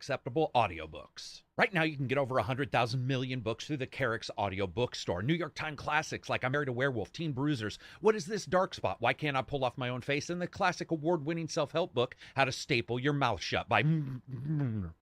acceptable audiobooks. Right now, you can get over 100,000 million books through the Karak's audio bookstore. New York Times classics like I Married a Werewolf, Teen Bruisers, What Is This Dark Spot, Why Can't I Pull Off My Own Face, and the classic award-winning self-help book, How to Staple Your Mouth Shut by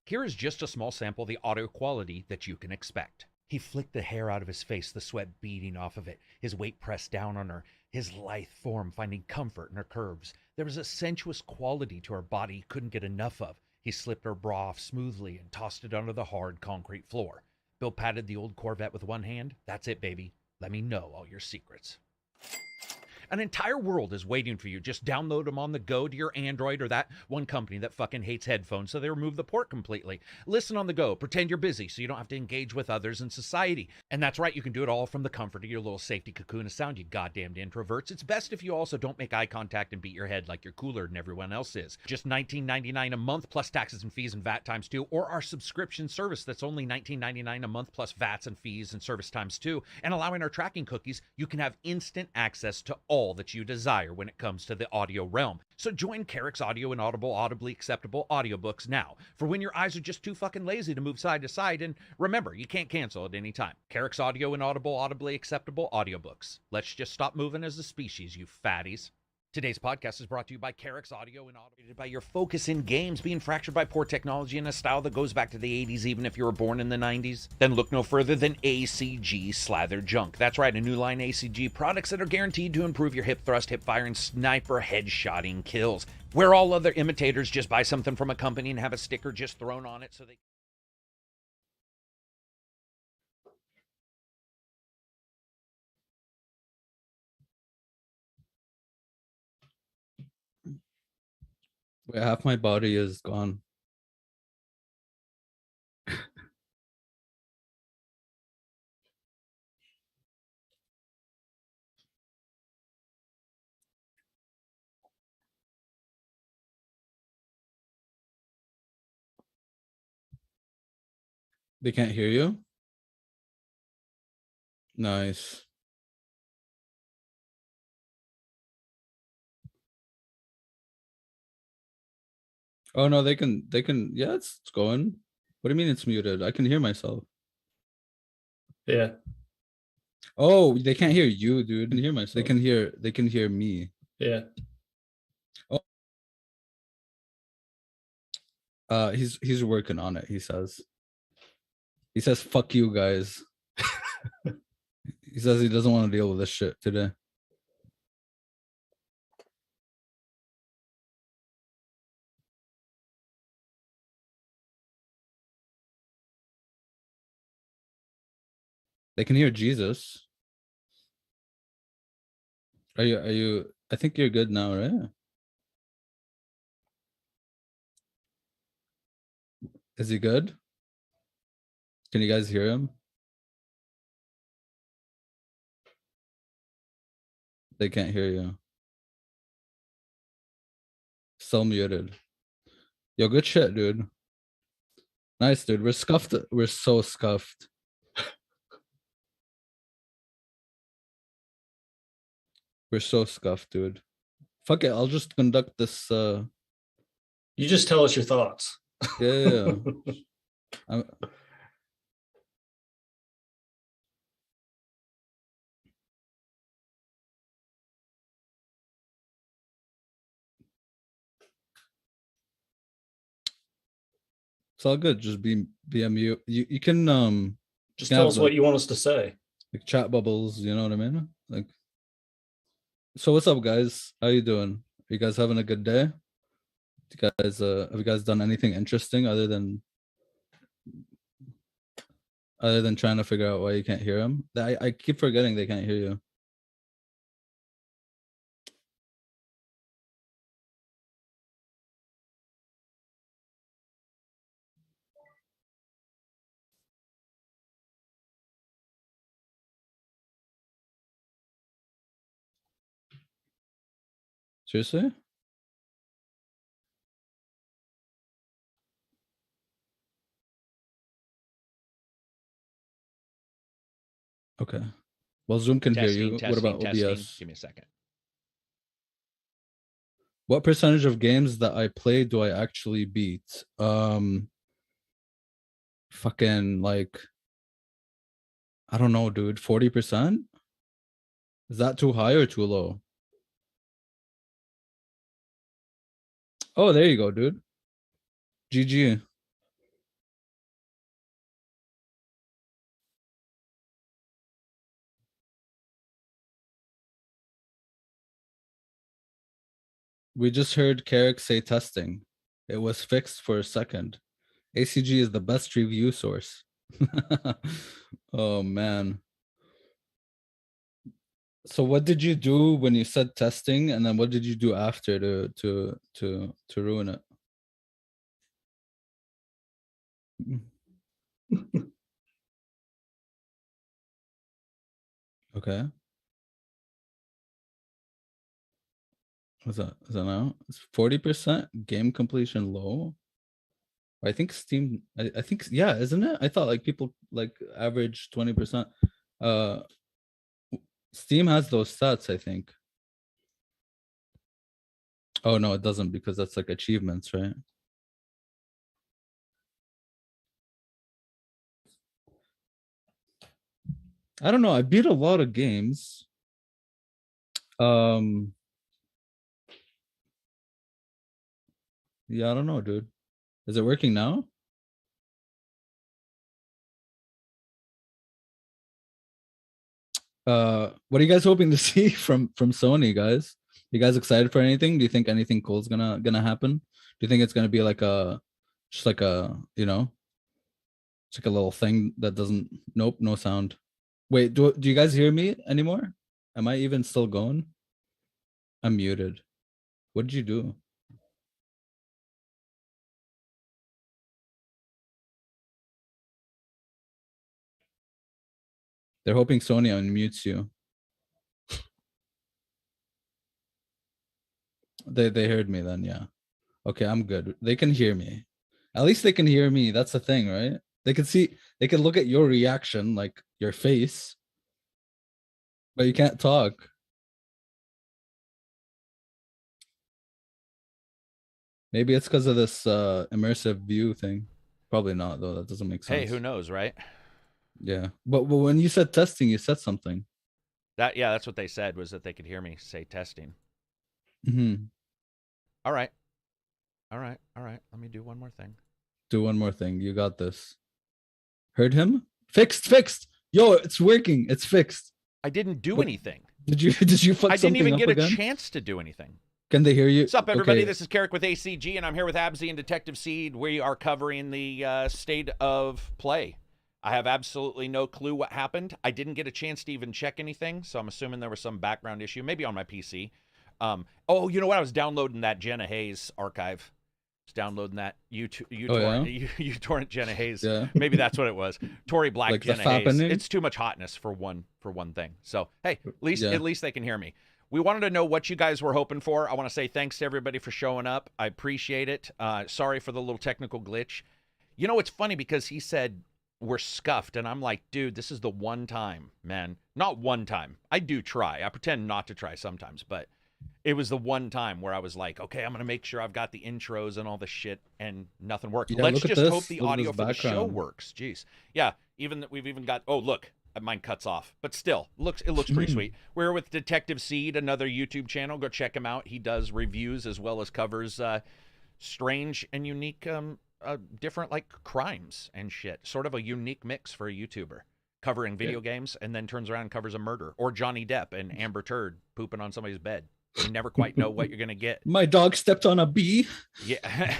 Here is just a small sample of the audio quality that you can expect. He flicked the hair out of his face, the sweat beading off of it, his weight pressed down on her, his lithe form finding comfort in her curves. There was a sensuous quality to her body he couldn't get enough of. He slipped her bra off smoothly and tossed it onto the hard concrete floor. Bill patted the old Corvette with one hand. That's it, baby. Let me know all your secrets. An entire world is waiting for you. Just download them on the go to your Android or that one company that fucking hates headphones, so they remove the port completely. Listen on the go. Pretend you're busy so you don't have to engage with others in society. And that's right, you can do it all from the comfort of your little safety cocoon of sound, you goddamned introverts. It's best if you also don't make eye contact and beat your head like you're cooler than everyone else is. Just $19.99 a month plus taxes and fees and VAT times 2, or our subscription service that's only $19.99 a month plus VATs and fees and service times 2. And allowing our tracking cookies, you can have instant access to all that you desire when it comes to the audio realm. So join Karak's audio and audibly acceptable audiobooks now, for when your eyes are just too fucking lazy to move side to side. And remember, you can't cancel at any time. Karak's audio and audibly acceptable audiobooks. Let's just stop moving as a species, you fatties. Today's podcast is brought to you by Karak's Audio and Audible, by your focus in games being fractured by poor technology and a style that goes back to the 80s even if you were born in the 90s. Then look no further than ACG Slather Junk. That's right, a new line ACG products that are guaranteed to improve your hip thrust, hip fire, and sniper headshotting kills. Where all other imitators just buy something from a company and have a sticker just thrown on it so they... Wait, half my body is gone. They can't hear you? Nice. Oh no, they can, yeah, it's going. What do you mean it's muted? I can hear myself. Yeah. Oh, they can't hear you, dude. I can hear myself. They can hear me. Yeah. Oh. He's working on it, he says. He says, fuck you guys. He says he doesn't want to deal with this shit today. They can hear Jesus. Are you, I think you're good now, right? Is he good? Can you guys hear him? They can't hear you. Still muted. Yo, good shit, dude. Nice, dude. We're scuffed. We're so scuffed. We're so scuffed, dude. Fuck it. I'll just conduct this. You just tell us your thoughts. Yeah. It's all good. Just be a mute. You can just tell us what you want us to say. Like chat bubbles, you know what I mean? Like, so what's up, guys? How you doing? Are you guys having a good day? You guys, have you guys done anything interesting other than trying to figure out why you can't hear them? I keep forgetting they can't hear you. Seriously? Okay. Well, Zoom can hear you. What about OBS? Give me a second. What percentage of games that I play do I actually beat? fucking like, I don't know, dude, 40%? Is that too high or too low? Oh, there you go, dude. GG. We just heard Karak say testing. It was fixed for a second. ACG is the best review source. Oh man. So what did you do when you said testing, and then what did you do after to ruin it? Okay. What's that? Is that now? It's 40% game completion low. I think Steam, I think, yeah, isn't it? I thought like people like average 20%. Steam has those stats, I think. Oh no, it doesn't, because that's like achievements, right? I don't know. I beat a lot of games. Yeah, I don't know, dude. Is it working now? What are you guys hoping to see from Sony, guys? You guys excited for anything? Do you think anything cool's gonna happen? Do you think it's gonna be like a just like a, you know, it's like a little thing that doesn't, nope, no sound. Wait, do you guys hear me anymore? Am I even still going? I'm muted. What did you do? They're hoping Sony unmutes you. They heard me then, yeah. Okay, I'm good. They can hear me. At least they can hear me. That's the thing, right? They can see, they can look at your reaction, like your face, but you can't talk. Maybe it's because of this immersive view thing. Probably not, though. That doesn't make sense. Hey, who knows, right? Yeah, but when you said testing, you said something. Yeah, that's what they said, was that they could hear me say testing. Mm-hmm. All right. Let me do one more thing. Do one more thing. You got this. Heard him? Fixed. Yo, it's working. It's fixed. I didn't do anything. Did you fuck I didn't something even up get again? a chance to do anything. Can they hear you? What's up, everybody? Okay. This is Karak with ACG, and I'm here with Abzy and Detective Seed. We are covering the state of play. I have absolutely no clue what happened. I didn't get a chance to even check anything, so I'm assuming there was some background issue, maybe on my PC. Oh, you know what? I was downloading that Jenna Hayes archive. I was downloading that uTorrent Jenna Hayes. Yeah. Maybe that's what it was. Tory Black Like Jenna Hayes. It's too much hotness for one thing. So hey, at least they can hear me. We wanted to know what you guys were hoping for. I want to say thanks to everybody for showing up. I appreciate it. Sorry for the little technical glitch. You know, it's funny because he said we're scuffed, and I'm like, dude, this is the one time, man. Not one time. I do try. I pretend not to try sometimes, but it was the one time where I was like, okay, I'm going to make sure I've got the intros and all the shit, and nothing worked. Yeah, Let's just hope the look audio for the show background. works. Jeez. Yeah, we've even got, oh, look, mine cuts off, but still, it looks pretty sweet. We're with Detective Seed, another YouTube channel. Go check him out. He does reviews as well as covers strange and unique, different like crimes and shit. Sort of a unique mix for a YouTuber. Covering video games, and then turns around and covers a murder. Or Johnny Depp and Amber Turd pooping on somebody's bed. You never quite know what you're going to get. My dog stepped on a bee. Yeah.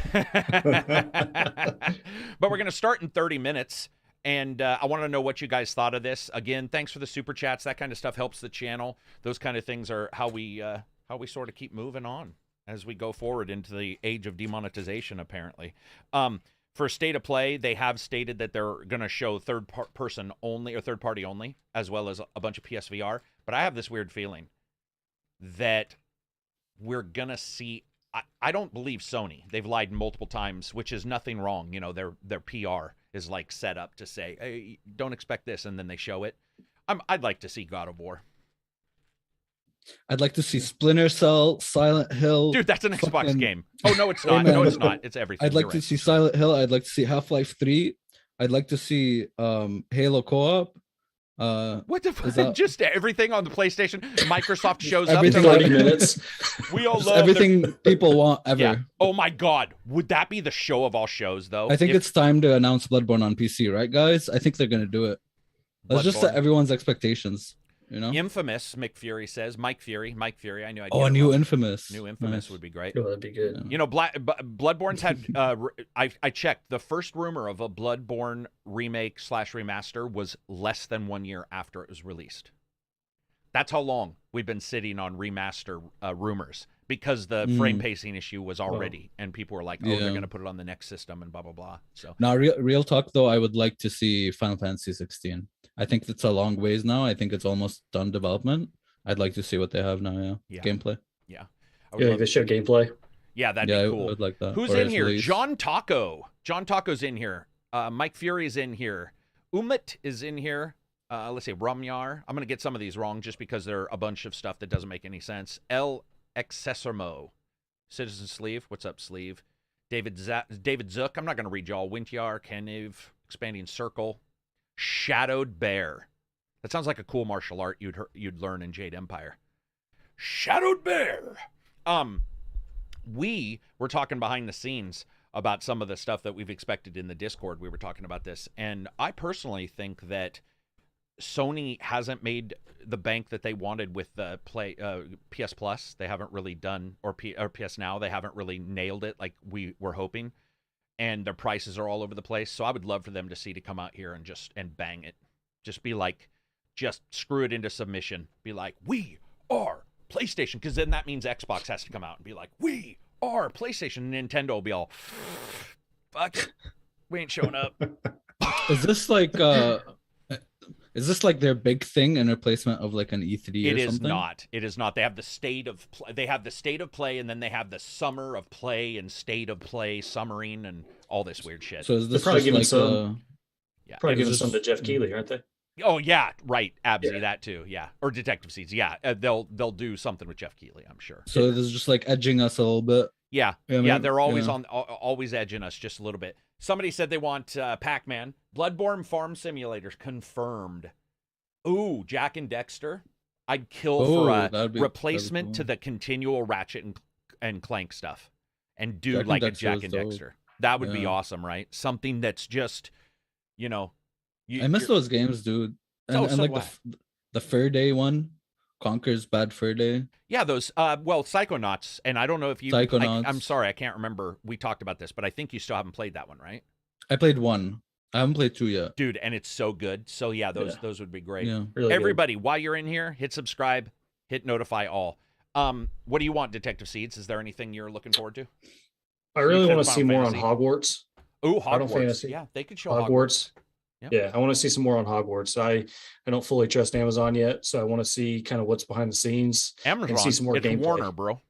But we're going to start in 30 minutes. And I want to know what you guys thought of this. Again, thanks for the super chats. That kind of stuff helps the channel. Those kind of things are how we sort of keep moving on as we go forward into the age of demonetization, apparently. For State of Play, they have stated that they're going to show third-person only or third-party only, as well as a bunch of PSVR. But I have this weird feeling that we're going to see... I don't believe Sony. They've lied multiple times, which is nothing wrong. You know, their PR is like set up to say, hey, don't expect this, and then they show it. I'd like to see God of War. I'd like to see Splinter Cell, Silent Hill. Dude, that's an Xbox game. Oh, no, it's not. No, it's not. It's everything. I'd like to see Silent Hill. I'd like to see Half-Life 3. I'd like to see Halo co-op. What the Is fuck? that- Just everything on the PlayStation. Microsoft shows up. everything they're on 30 like, minutes. we all just love their- everything people want ever. Yeah. Oh my God. Would that be the show of all shows, though? I think If it's time to announce Bloodborne on PC, right, guys? I think they're gonna do it. Let's just set Bloodborne. everyone's expectations. You know. Infamous, McFury says. Mike Fury. I knew I'd Oh, get a it new wrong. Infamous. New Infamous Nice. would be great. Oh, that'd be good. You know, Bloodborne's had. I checked. The first rumor of a Bloodborne remake / remaster was less than 1 year after it was released. That's how long we've been sitting on remaster rumors, because the frame pacing issue was already, and people were like, "Oh, they're going to put it on the next system," and blah blah blah. So now, real talk though, I would like to see Final Fantasy 16. I think it's a long ways now. I think it's almost done development. I'd like to see what they have now. Yeah. Gameplay. Yeah. Yeah, they show gameplay. Yeah, that'd be cool. I would like that. Who's Or in its here? release. John Taco. John Taco's in here. Mike Fury's in here. Umit is in here. Let's see, Rumyar. I'm going to get some of these wrong just because they're a bunch of stuff that doesn't make any sense. El Excesormo. Citizen Sleeve. What's up, Sleeve? David Zook. I'm not going to read y'all. Wintyar, Keniv, Expanding Circle. Shadowed Bear. That sounds like a cool martial art you'd learn in Jade Empire. Shadowed Bear. We were talking behind the scenes about some of the stuff that we've expected in the Discord. We were talking about this, and I personally think that Sony hasn't made the bank that they wanted with the PS Plus. They haven't really done, or PS Now. They haven't really nailed it like we were hoping, and their prices are all over the place. So I would love for them to come out here and bang it. Just be like, just screw it into submission. Be like, we are PlayStation, because then that means Xbox has to come out and be like, we are PlayStation. Nintendo will be all, fuck it, we ain't showing up. Is this like their big thing in replacement of like an E3 It or is something? not. It is not. They have the state of play. They have the state of play, and then they have the summer of play and state of play summering and all this weird shit. So is this probably just giving like some- yeah. Probably giving just- some to Jeff Keighley, aren't they? Oh yeah, right. Absy, Yeah. that too. Yeah, or Detective Seeds. Yeah, they'll do something with Jeff Keighley, I'm sure. so this is just like edging us a little bit? Yeah, Yeah, yeah, man. they're always Yeah. always edging us just a little bit. Somebody said they want Pac-Man, Bloodborne Farm Simulators confirmed. Ooh, Jack and Dexter. I'd kill for a that'd be replacement to cool. the continual Ratchet and Clank stuff, and do Jack and like a Dexter Jack is and dope. Dexter. That would be Yeah. awesome, right? Something that's just, you know, I miss those games, dude. And, Oh, so like do I. the Fur Day one, Conker's Bad Fur Day. Yeah, those Psychonauts, and I don't know if you Psychonauts. I'm sorry, I can't remember. We talked about this, but I think you still haven't played that one, right? I played one. I haven't played two yet. Dude, and it's so good. So yeah, those Yeah. would be great. Yeah. Really good. Everybody, while you're in here, hit subscribe, hit notify all. What do you want, Detective Seeds? Is there anything you're looking forward to? I really said want to see Final more on Fantasy. Hogwarts. Oh, Final Hogwarts. Fantasy. Yeah, they could show Hogwarts. Hogwarts. Yeah. I want to see some more on Hogwarts. I don't fully trust Amazon yet, so I want to see kind of what's behind the scenes. Amazon. see some more it's gameplay. Warner, bro.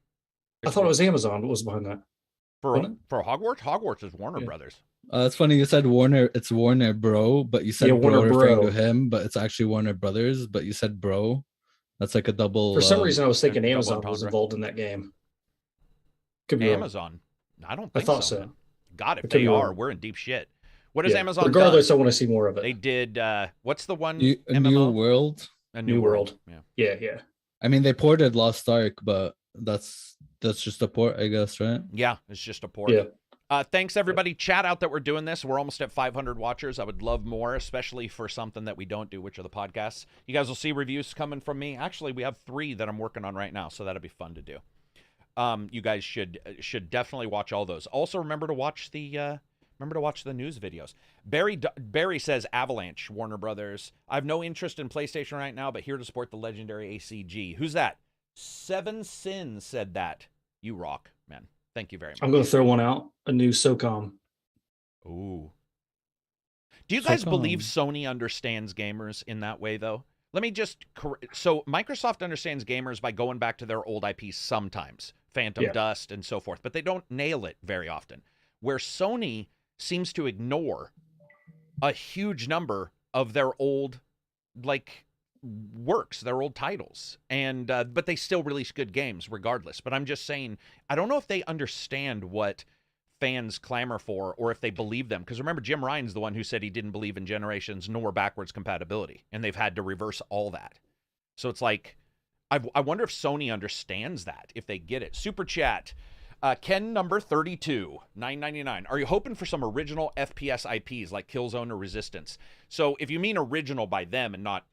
I thought it was Amazon. What was behind that? for wasn't Hogwarts. Hogwarts is Warner Yeah. Brothers. It's funny you said Warner. It's Warner Bro, but you said Yeah, bro Warner referring Bro. to him, but it's actually Warner Brothers. But you said bro. That's like a double. For some reason, I was thinking double Amazon was entendre. involved in that game. Could be wrong. Amazon. I don't I think thought so. so. man. God, if I could they be are, wrong. we're in deep shit. What has Yeah. Amazon Regardless, done? I want to see more of it. They did what's the one a MMO? new world. A New World. Yeah. Yeah. I mean, they ported Lost Ark, but that's just a port, I guess, right? Yeah, it's just a port. Yeah. Thanks, everybody. Chat out that we're doing this. We're almost at 500 watchers. I would love more, especially for something that we don't do, which are the podcasts. You guys will see reviews coming from me. Actually, we have 3 that I'm working on right now, so that'll be fun to do. You guys should definitely watch all those. Also, remember to watch the news videos. Barry says Avalanche, Warner Brothers. I have no interest in PlayStation right now, but here to support the legendary ACG. Who's that? Seven Sins said that. You rock, man. Thank you very much. I'm going to throw one out. A new SOCOM. Ooh. Do you guys believe SOCOM. Sony understands gamers in that way, though? Let me just... So, Microsoft understands gamers by going back to their old IPs sometimes. Phantom Yeah. Dust and so forth. But they don't nail it very often. Where Sony seems to ignore a huge number of their old, works, their old titles. And but they still release good games regardless. But I'm just saying, I don't know if they understand what fans clamor for, or if they believe them. Because remember, Jim Ryan's the one who said he didn't believe in generations nor backwards compatibility, and they've had to reverse all that. So it's like, I wonder if Sony understands that, if they get it. Super chat. Ken number 32, $9.99. Are you hoping for some original FPS IPs like Killzone or Resistance? So if you mean original by them and not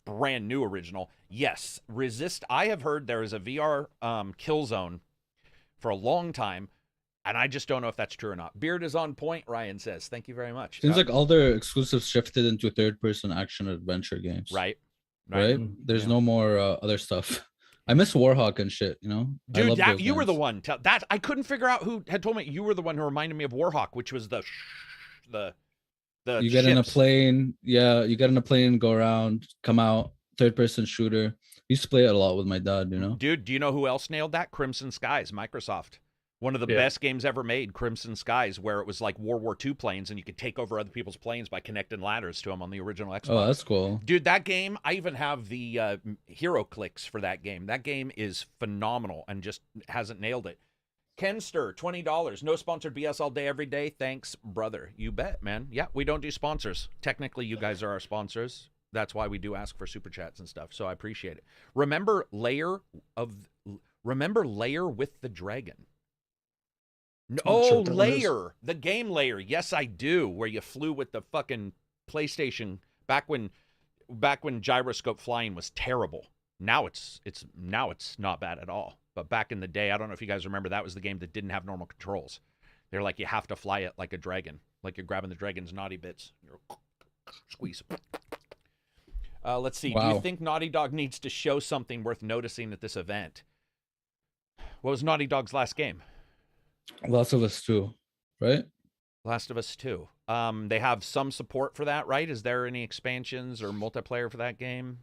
brand new original, yes. I have heard there is a VR Killzone for a long time, and I just don't know if that's true or not. Beard is on point, Ryan says. Thank you very much. Seems like all their exclusives shifted into third-person action adventure games. Right. Right? There's no more other stuff. I miss Warhawk and shit, you know? Dude, you were the one. I couldn't figure out who had told me. You were the one who reminded me of Warhawk, which was the you get in a plane. Yeah, you get in a plane, go around, come out, third-person shooter. Used to play it a lot with my dad, you know? Dude, do you know who else nailed that? Crimson Skies, Microsoft. One of the best games ever made, Crimson Skies, where it was like World War II planes, and you could take over other people's planes by connecting ladders to them on the original Xbox. Oh, that's cool. Dude, that game, I even have the hero clicks for that game. That game is phenomenal and just hasn't nailed it. Kenster, $20. No sponsored BS all day, every day. Thanks, brother. You bet, man. Yeah, we don't do sponsors. Technically, you guys are our sponsors. That's why we do ask for super chats and stuff, so I appreciate it. Remember Lair with the Dragon? Oh, Lair, the game Lair. Yes, I do. Where you flew with the fucking PlayStation back when gyroscope flying was terrible. Now it's not bad at all. But back in the day, I don't know if you guys remember, that was the game that didn't have normal controls. They're like, you have to fly it like a dragon, like you're grabbing the dragon's naughty bits. You're squeeze. Let's see. Wow. Do you think Naughty Dog needs to show something worth noticing at this event? What was Naughty Dog's last game? Last of Us 2, right? Last of Us 2. They have some support for that, right? Is there any expansions or multiplayer for that game?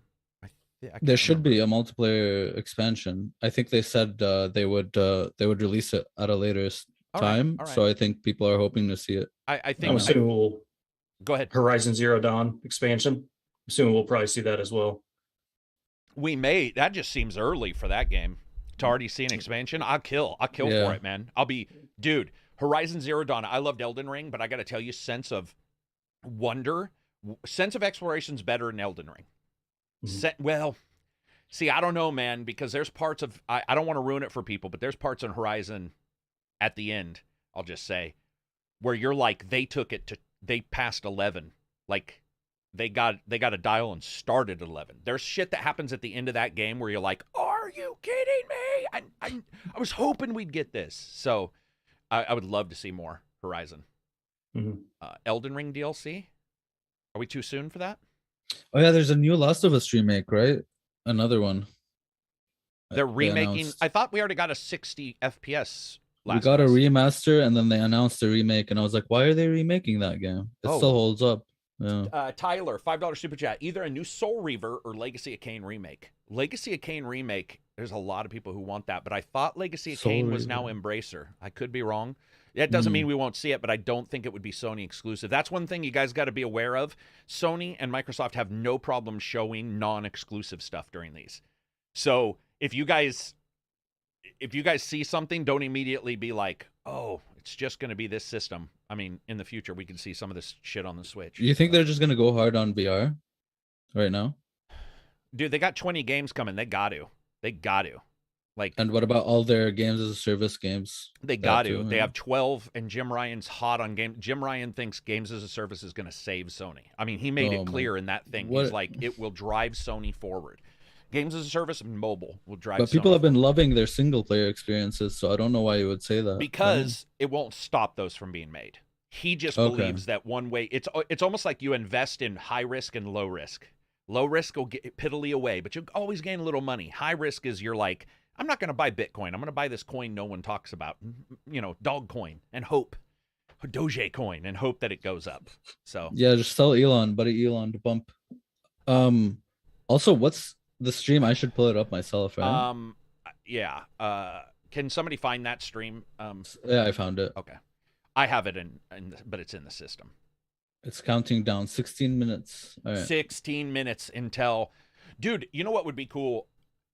There should be a multiplayer expansion. I think they said they would release it at a later time. All right. So I think people are hoping to see it. I think. I'm assuming we'll go ahead. Horizon Zero Dawn expansion. I'm assuming we'll probably see that as well. We may. That just seems early for that game to already see an expansion. I'll kill for it, man. Dude, Horizon Zero Dawn. I loved Elden Ring, but I got to tell you, sense of wonder, sense of exploration's better in Elden Ring. Well, see, I don't know, man, because there's parts of, I don't want to ruin it for people, but there's parts in Horizon at the end, I'll just say, where you're like, they passed 11. Like, they got a dial and started at 11. There's shit that happens at the end of that game where you're like, are you kidding me? I was hoping we'd get this. So I would love to see more Horizon. Elden Ring DLC? Are we too soon for that? Oh yeah, there's a new Last of Us remake, right? Another one. They're remaking. I thought we already got a 60 FPS. We got a remaster, and then they announced a remake, and I was like, why are they remaking that game? It still holds up. Yeah. Tyler, $5 super chat. Either a new Soul Reaver or Legacy of Kain remake. Legacy of Kain remake. There's a lot of people who want that, but I thought Legacy of Kain was now Embracer. I could be wrong. That doesn't mean we won't see it, but I don't think it would be Sony exclusive. That's one thing you guys got to be aware of. Sony and Microsoft have no problem showing non-exclusive stuff during these. So if you guys see something, don't immediately be like, oh, it's just going to be this system. I mean, in the future, we could see some of this shit on the Switch. You think they're just going to go hard on VR right now? Dude, they got 20 games coming. They got to. Like, and what about all their games as a service games? They got to. They have 12, and Jim Ryan's hot on game. Jim Ryan thinks games as a service is going to save Sony. I mean, he made it clear in that thing. He's like, it will drive Sony forward. Games as a service and mobile will drive Sony. But people have been loving their single player experiences, so I don't know why you would say that. Because it won't stop those from being made. He just believes that one way, it's almost like you invest in high risk and low risk. Low risk will get piddly away, but you'll always gain a little money. High risk is you're like, I'm not going to buy Bitcoin. I'm going to buy this coin no one talks about, dog coin, and hope, Doge coin, and hope that it goes up. So yeah, just tell buddy Elon to bump. Also, what's the stream? I should pull it up myself, right? Yeah. Can somebody find that stream? Yeah, I found it. Okay, I have it but it's in the system. It's counting down 16 minutes. All right. 16 minutes until, dude. You know what would be cool?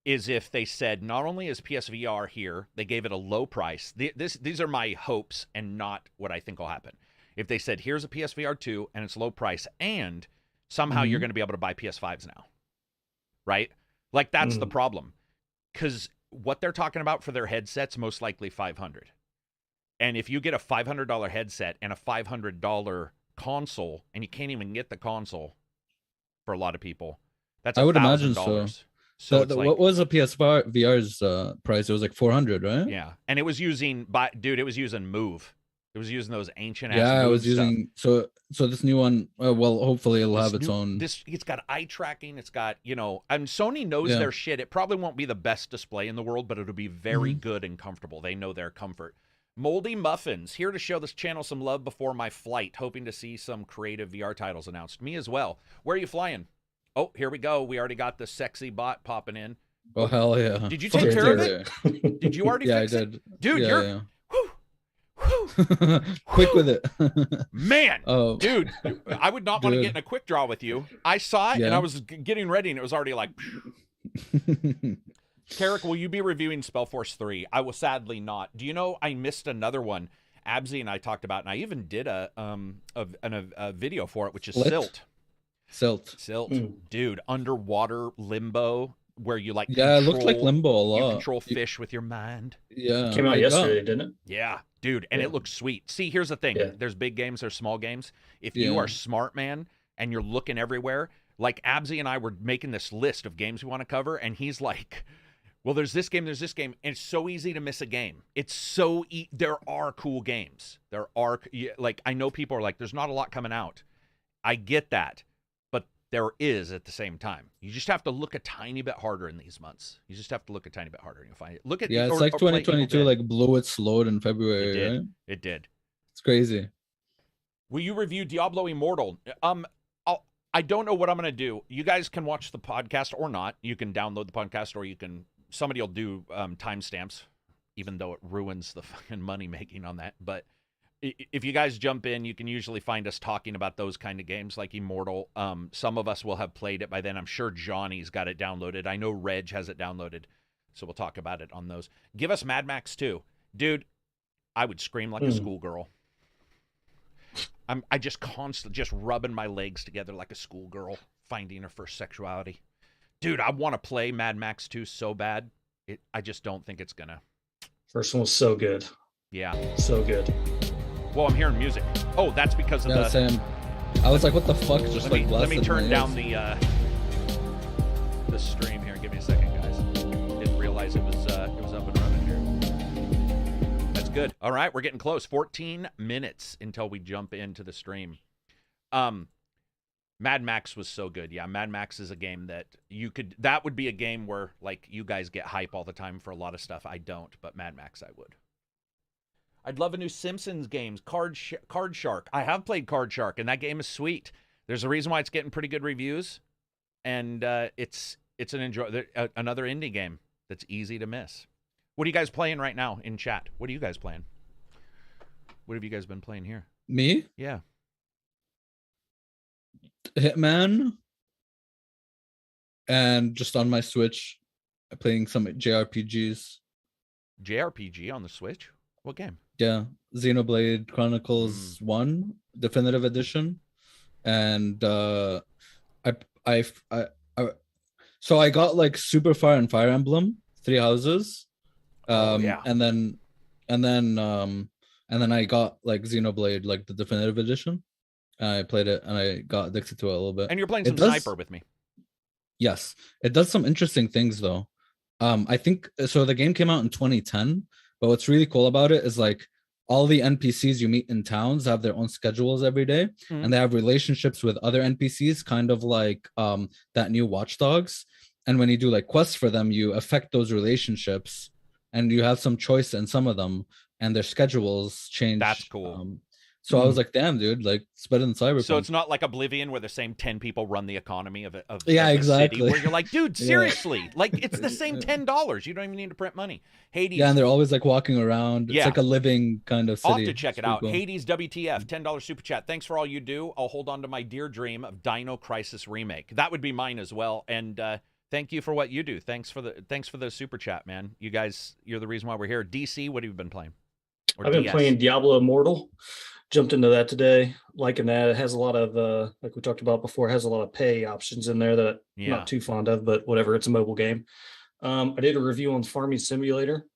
is if they said, not only is PSVR here, they gave it a low price. These are my hopes and not what I think will happen. If they said, here's a PSVR 2 and it's low price, and somehow you're going to be able to buy PS5s now, right? Like, that's the problem. Because what they're talking about for their headsets, most likely $500. And if you get a $500 headset and a $500 console, and you can't even get the console for a lot of people, that's I would imagine $1,000. so. So what was a PSVR VR's price? It was like 400, right? Yeah, and it was using, it was using Move. It was using those ancient ass. Yeah, I was Move stuff. so this new one. Well, hopefully it'll have its own. It's got eye tracking. It's got, and Sony knows their shit. It probably won't be the best display in the world, but it'll be very good and comfortable. They know their comfort. Moldy Muffins here to show this channel some love before my flight, hoping to see some creative VR titles announced. Me as well. Where are you flying? Oh, here we go. We already got the sexy bot popping in. Oh, hell yeah. Did you take care of it? Did you already fix it? Yeah, I did. Dude, you're... Yeah. Whew. Quick with it. Man, dude, I would not want to get in a quick draw with you. I saw it, and I was getting ready, and it was already like... Karak, will you be reviewing Spellforce 3? I will sadly not. Do you know I missed another one Abzi and I talked about, and I even did a video for it, which is Silt. Silt. Dude, underwater limbo where you like it looked like Limbo a lot. You control fish with your mind. Yeah. It came out yesterday, didn't it? Yeah, dude, and it looks sweet. See, here's the thing. There's big games, there's small games. If you are smart, man, and you're looking everywhere, like Abzi and I were making this list of games we want to cover, and he's like, well, there's this game, and it's so easy to miss a game. It's so there are cool games. There are, like, I know people are like, there's not a lot coming out. I get that. There is at the same time. You just have to look a tiny bit harder in these months. You just have to look a tiny bit harder and you'll find it. Look at it's like 2022 like blew its load in February, right? It did. It's crazy. Will you review Diablo Immortal? I don't know what I'm gonna do. You guys can watch the podcast or not. You can download the podcast, or somebody will do timestamps, even though it ruins the fucking money making on that. But if you guys jump in, you can usually find us talking about those kind of games like Immortal. Some of us will have played it by then. I'm sure Johnny's got it downloaded. I know Reg has it downloaded, so we'll talk about it on those. Give us Mad Max 2. Dude, I would scream like a schoolgirl. I just constantly just rubbing my legs together like a schoolgirl, finding her first sexuality. Dude, I want to play Mad Max 2 so bad. I just don't think it's gonna. First one was so good. Yeah. So good. Well, I'm hearing music. Oh, that's because of the... Same. I was like, what the fuck? Just let me turn down the stream here. Give me a second, guys. Didn't realize it was up and running here. That's good. All right, we're getting close. 14 minutes until we jump into the stream. Mad Max was so good. Yeah, Mad Max is a game that that would be a game where, like, you guys get hype all the time for a lot of stuff. I don't, but Mad Max I would. I'd love a new Simpsons games, Card Shark. I have played Card Shark, and that game is sweet. There's a reason why it's getting pretty good reviews, and it's another indie game that's easy to miss. What are you guys playing right now in chat? What are you guys playing? What have you guys been playing here? Me? Yeah. Hitman, and just on my Switch, playing some JRPGs. JRPG on the Switch? What game? Yeah, Xenoblade Chronicles 1 Definitive Edition, and so I got like Super Fire and Fire Emblem, 3 Houses, and then I got like Xenoblade, like the Definitive Edition. I played it and I got addicted to it a little bit. And you're playing some Sniper with me. Yes, it does some interesting things though. I think so. The game came out in 2010. But what's really cool about it is like all the NPCs you meet in towns have their own schedules every day, and they have relationships with other NPCs, kind of like that new Watch Dogs. And when you do like quests for them, you affect those relationships, and you have some choice in some of them, and their schedules change. That's cool. So I was like, damn, dude, like it's better than Cyberpunk. So it's not like Oblivion where the same 10 people run the economy of exactly. city, where you're like, dude, seriously, like it's the same $10. You don't even need to print money. Hades. Yeah, and they're always like walking around. It's like a living kind of city. I'll have to check it out. Cool. Hades WTF, $10 super chat. Thanks for all you do. I'll hold on to my dear dream of Dino Crisis Remake. That would be mine as well. And Thank you for what you do. Thanks for the super chat, man. You guys, you're the reason why we're here. DC, what have you been playing? Or I've been DS? playing Diablo Immortal. Jumped into that today. Liking that. It has a lot of like we talked about before, it has a lot of pay options in there that I'm Yeah. not too fond of, but whatever. It's a mobile game. I did a review on Farming Simulator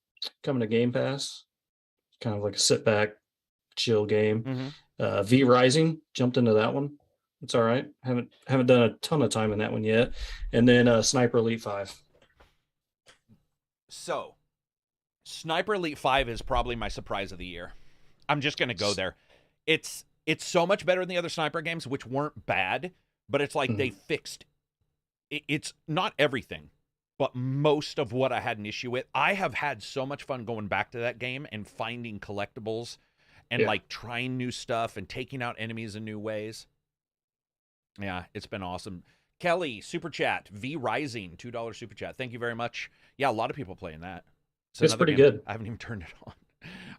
coming to Game Pass. Kind of like a sit back, chill game. Mhm. V Rising, jumped into that one. It's all right. Haven't done a ton of time in that one yet. And then Sniper Elite 5. So, Sniper Elite 5 is probably my surprise of the year. I'm just going to go there. It's so much better than the other Sniper games, which weren't bad, but it's like they fixed it's not everything, but most of what I had an issue with. I have had so much fun going back to that game and finding collectibles and like trying new stuff and taking out enemies in new ways. Yeah, it's been awesome. Kelly, super chat, V Rising, $2 super chat. Thank you very much. Yeah, a lot of people playing that. It's pretty good. I haven't even turned it on.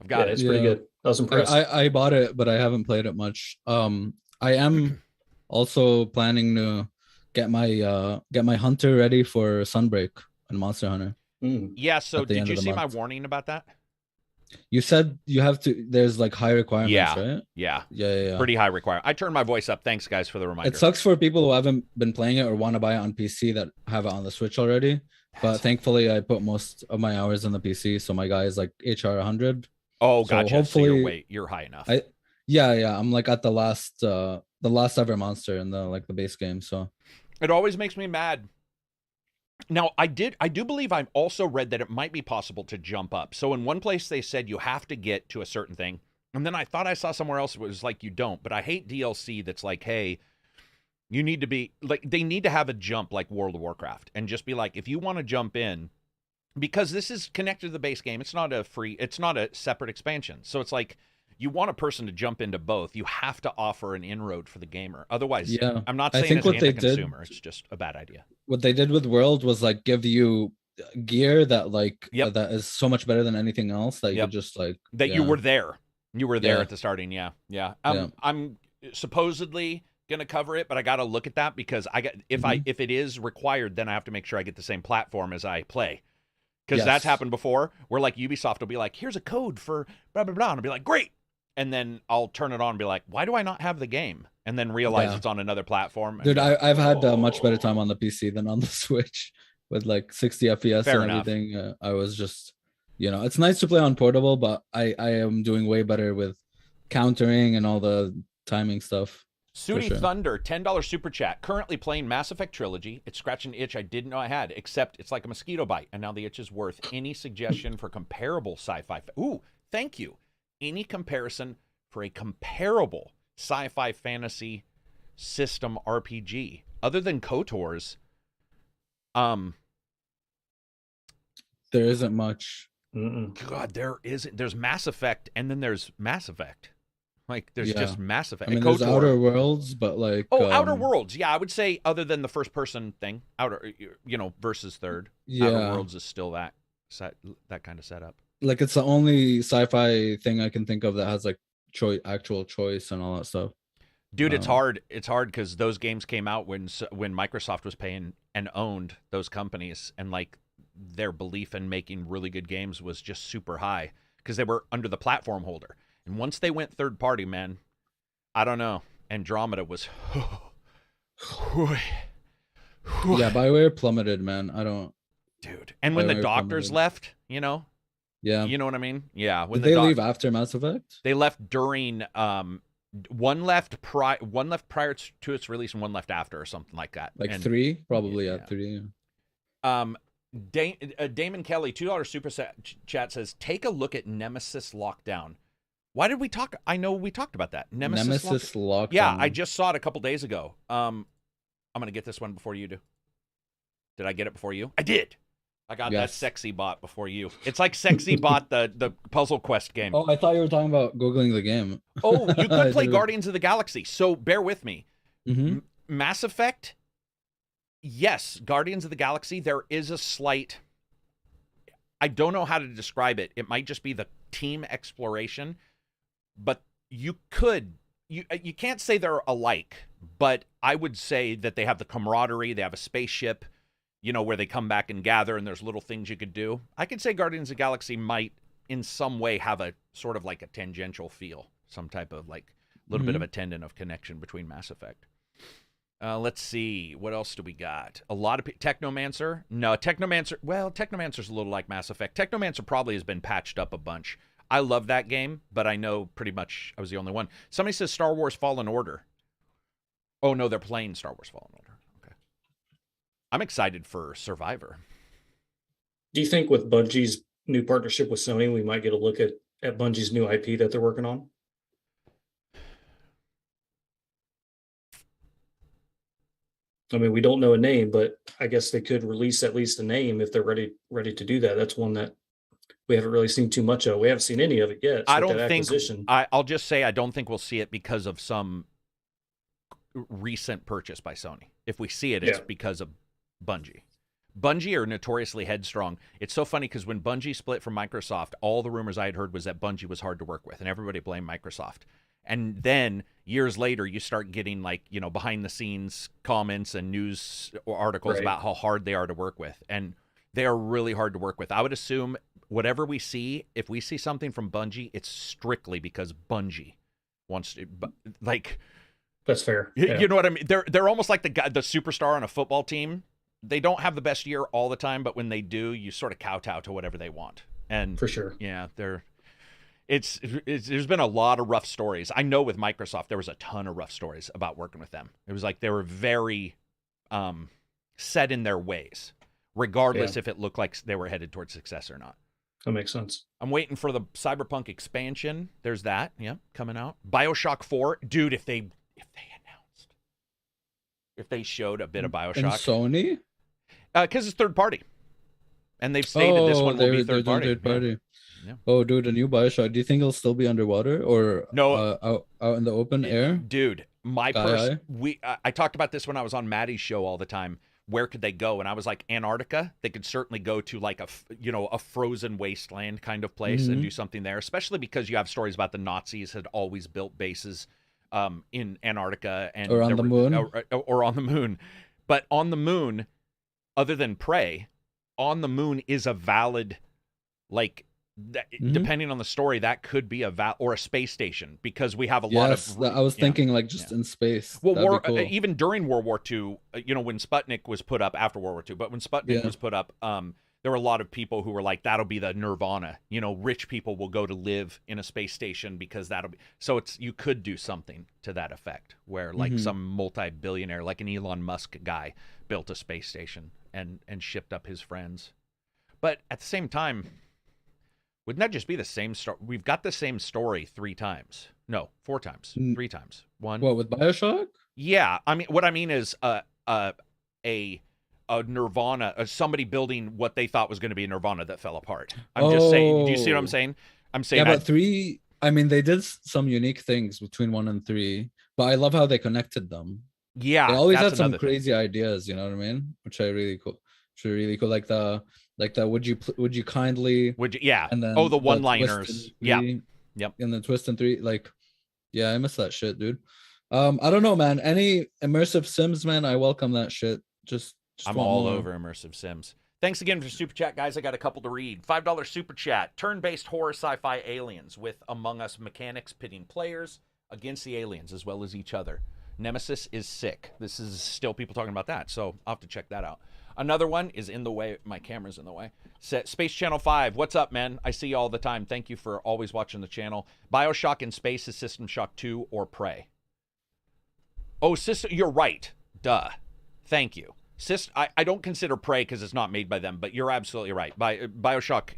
I've got it. It's pretty good. I was impressed. I bought it, but I haven't played it much. I am also planning to get my hunter ready for Sunbreak and Monster Hunter. Yeah, so did you see my warning about that? You said you have to, there's like high requirements, right? Yeah. Pretty high requirement. I turned my voice up. Thanks, guys, for the reminder. It sucks for people who haven't been playing it or want to buy it on PC that have it on the Switch already. But thankfully, I put most of my hours on the PC, so my guy is like HR 100. Oh, gotcha. So hopefully, you're high enough. Yeah. I'm like at the last ever monster in the base game. So it always makes me mad. Now, I do believe I've also read that it might be possible to jump up. So in one place they said you have to get to a certain thing, and then I thought I saw somewhere else it was like you don't. But I hate DLC that's like, hey, you need to be like, they need to have a jump like World of Warcraft and just be like, if you want to jump in, because this is connected to the base game. It's not a separate expansion. So it's like, you want a person to jump into both. You have to offer an inroad for the gamer. Otherwise, I'm not saying it's anti-consumer. It's just a bad idea. What they did with World was like give you gear that that is so much better than anything else that you could just like you were there. You were there at the starting. Yeah. I'm supposedly gonna cover it, but I got to look at that because if it is required, then I have to make sure I get the same platform as I play. Because that's happened before, where like Ubisoft will be like, "Here's a code for blah blah blah," and I'll be like, "Great." And then I'll turn it on and be like, why do I not have the game? And then realize it's on another platform. Dude, I've had much better time on the PC than on the Switch with like 60 FPS and everything. I was just, it's nice to play on portable, but I am doing way better with countering and all the timing stuff. Sooty Thunder, $10 super chat. Currently playing Mass Effect Trilogy. It's scratching an itch I didn't know I had, except it's like a mosquito bite, and now the itch is worth. Any suggestion for comparable sci-fi? Ooh, thank you. Any comparison for a comparable sci-fi fantasy system RPG other than KOTOR's? There isn't much. God, there isn't. There's Mass Effect, and then there's Mass Effect. Like, there's just Mass Effect. I mean, there's Outer Worlds, but like... Outer Worlds. Yeah, I would say other than the first-person thing, versus third. Yeah. Outer Worlds is still that kind of setup. Like, it's the only sci-fi thing I can think of that has like actual choice and all that stuff. Dude, it's hard. It's hard because those games came out when Microsoft was paying and owned those companies, and like their belief in making really good games was just super high because they were under the platform holder. And once they went third party, man, I don't know. Andromeda was. Yeah, BioWare plummeted, man. I don't. Dude, and when the doctors left, Yeah. You know what I mean? Yeah. Did they leave after Mass Effect? They left during one left prior to its release and one left after or something like that. Like 3? Probably at 3. Damon Kelly, $2 super chat says, take a look at Nemesis Lockdown. Why did we talk? I know we talked about that. Nemesis Lockdown. Yeah, I just saw it a couple days ago. I'm going to get this one before you do. Did I get it before you? I did. I got that Sexy Bot before you. It's like Sexy Bot, the Puzzle Quest game. Oh, I thought you were talking about Googling the game. Oh, you could play Guardians of the Galaxy. So bear with me. Mass Effect, yes. Guardians of the Galaxy, there is a slight... I don't know how to describe it. It might just be the team exploration. But you can't say they're alike. But I would say that they have the camaraderie. They have a spaceship. you know, where they come back and gather and there's little things you could do. I could say Guardians of the Galaxy might in some way have a sort of like a tangential feel, some type of like little bit of a tendon of connection between Mass Effect. Let's see. What else do we got? A lot of Technomancer. No, Technomancer. Well, Technomancer's a little like Mass Effect. Technomancer probably has been patched up a bunch. I love that game, but I know pretty much I was the only one. Somebody says Star Wars Fallen Order. Oh, no, they're playing Star Wars Fallen Order. Okay. I'm excited for Survivor. Do you think with Bungie's new partnership with Sony, we might get a look at Bungie's new IP that they're working on? I mean, we don't know a name, but I guess they could release at least a name if they're ready to do that. That's one that we haven't really seen too much of. We haven't seen any of it yet. I don't think. I'll just say I don't think we'll see it because of some recent purchase by Sony. If we see it, it's because of Bungie. Bungie are notoriously headstrong. It's so funny because when Bungie split from Microsoft, all the rumors I had heard was that Bungie was hard to work with, and everybody blamed Microsoft. And then years later, you start getting like, you know, behind the scenes comments and news articles about how hard they are to work with. And they are really hard to work with. I would assume whatever we see, if we see something from Bungie, it's strictly because Bungie wants to, like. That's fair. You know what I mean? They're almost like the superstar on a football team. They don't have the best year all the time, but when they do, you sort of kowtow to whatever they want. And for sure. Yeah, there's been a lot of rough stories. I know with Microsoft, there was a ton of rough stories about working with them. It was like they were very set in their ways, regardless if it looked like they were headed towards success or not. That makes sense. I'm waiting for the Cyberpunk expansion. There's that, coming out. BioShock 4, dude. If they showed a bit of BioShock, and Sony, because it's third party, and they've stated this one will be third party. Yeah. Oh, dude, a new BioShock. Do you think it'll still be underwater or no out in the open air? Dude, I talked about this when I was on Maddie's show all the time. Where could they go? And I was like, Antarctica. They could certainly go to like a frozen wasteland kind of place and do something there, especially because you have stories about the Nazis had always built bases in Antarctica and or on the moon. Or on the moon. But on the moon, other than Prey, on the moon is a valid, like, depending on the story, that could be or a space station, because we have a lot of. I was thinking like just in space. Well, cool. Even during World War II, when Sputnik was put up after World War II, but when Sputnik was put up, there were a lot of people who were like, that'll be the nirvana. Rich people will go to live in a space station because that'll be. So you could do something to that effect where like some multi-billionaire, like an Elon Musk guy, built a space station and shipped up his friends. But at the same time, wouldn't that just be the same story? We've got the same story 3 times. No, 4 times. 3 times. One. What, with BioShock? Yeah. I mean, what I mean is a Nirvana, somebody building what they thought was going to be a Nirvana that fell apart. I'm just saying. Do you see what I'm saying? I'm saying. Yeah, but 3. I mean, they did some unique things between 1 and 3, but I love how they connected them. Yeah, they always had some crazy ideas. You know what I mean? Which are really cool. Like the would you kindly? Yeah. And then the one-liners. Yeah. Yep. And then twist and 3. Like, yeah, I miss that shit, dude. I don't know, man. Any immersive Sims, man, I welcome that shit. Just I'm all over immersive Sims. Thanks again for Super Chat, guys. I got a couple to read. $5 Super Chat. Turn-based horror sci-fi aliens with Among Us mechanics pitting players against the aliens as well as each other. Nemesis is sick. This is still people talking about that, so I'll have to check that out. Another one is in the way. My camera's in the way. Space Channel 5. What's up, man? I see you all the time. Thank you for always watching the channel. BioShock in space is System Shock 2 or Prey. Oh, you're right. Duh. Thank you. I don't consider Prey because it's not made by them, but you're absolutely right. BioShock,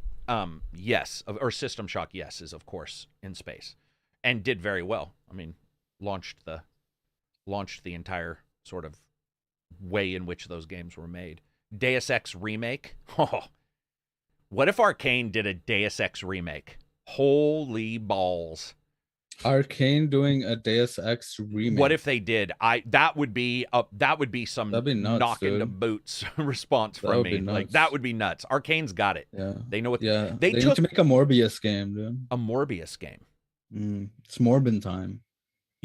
yes, or System Shock, yes, is of course in space, and did very well. I mean, launched the entire sort of way in which those games were made. Deus Ex remake. Oh, what if Arcane did a Deus Ex remake? Holy balls! Arcane doing a Deus Ex remake. What if they did? That would be some nuts, knocking the boots response from me. Like that would be nuts. Arcane's got it. Yeah, they know what. Yeah, they need to make a Morbius game, dude. A Morbius game. It's Morbin time.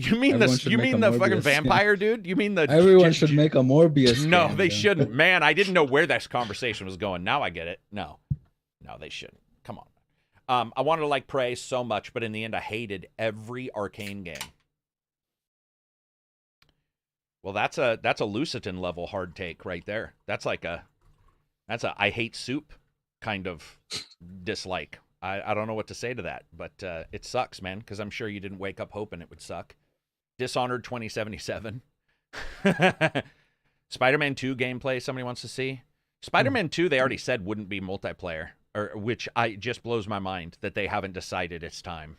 You mean Everyone should you make mean a the fucking Morbius game. vampire dude? You mean the Everyone should make a Morbius No, game. they yeah. shouldn't. Man, I didn't know where this conversation was going. Now I get it. No, they shouldn't. Come on. I wanted to like Prey so much, but in the end, I hated every Arcane game. Well, that's a Lucitan level hard take right there. That's a I hate soup kind of dislike. I don't know what to say to that, but it sucks, man, because I'm sure you didn't wake up hoping it would suck. Dishonored 2077. Spider-Man 2 gameplay somebody wants to see. Spider-Man 2 they already said wouldn't be multiplayer, which just blows my mind that they haven't decided it's time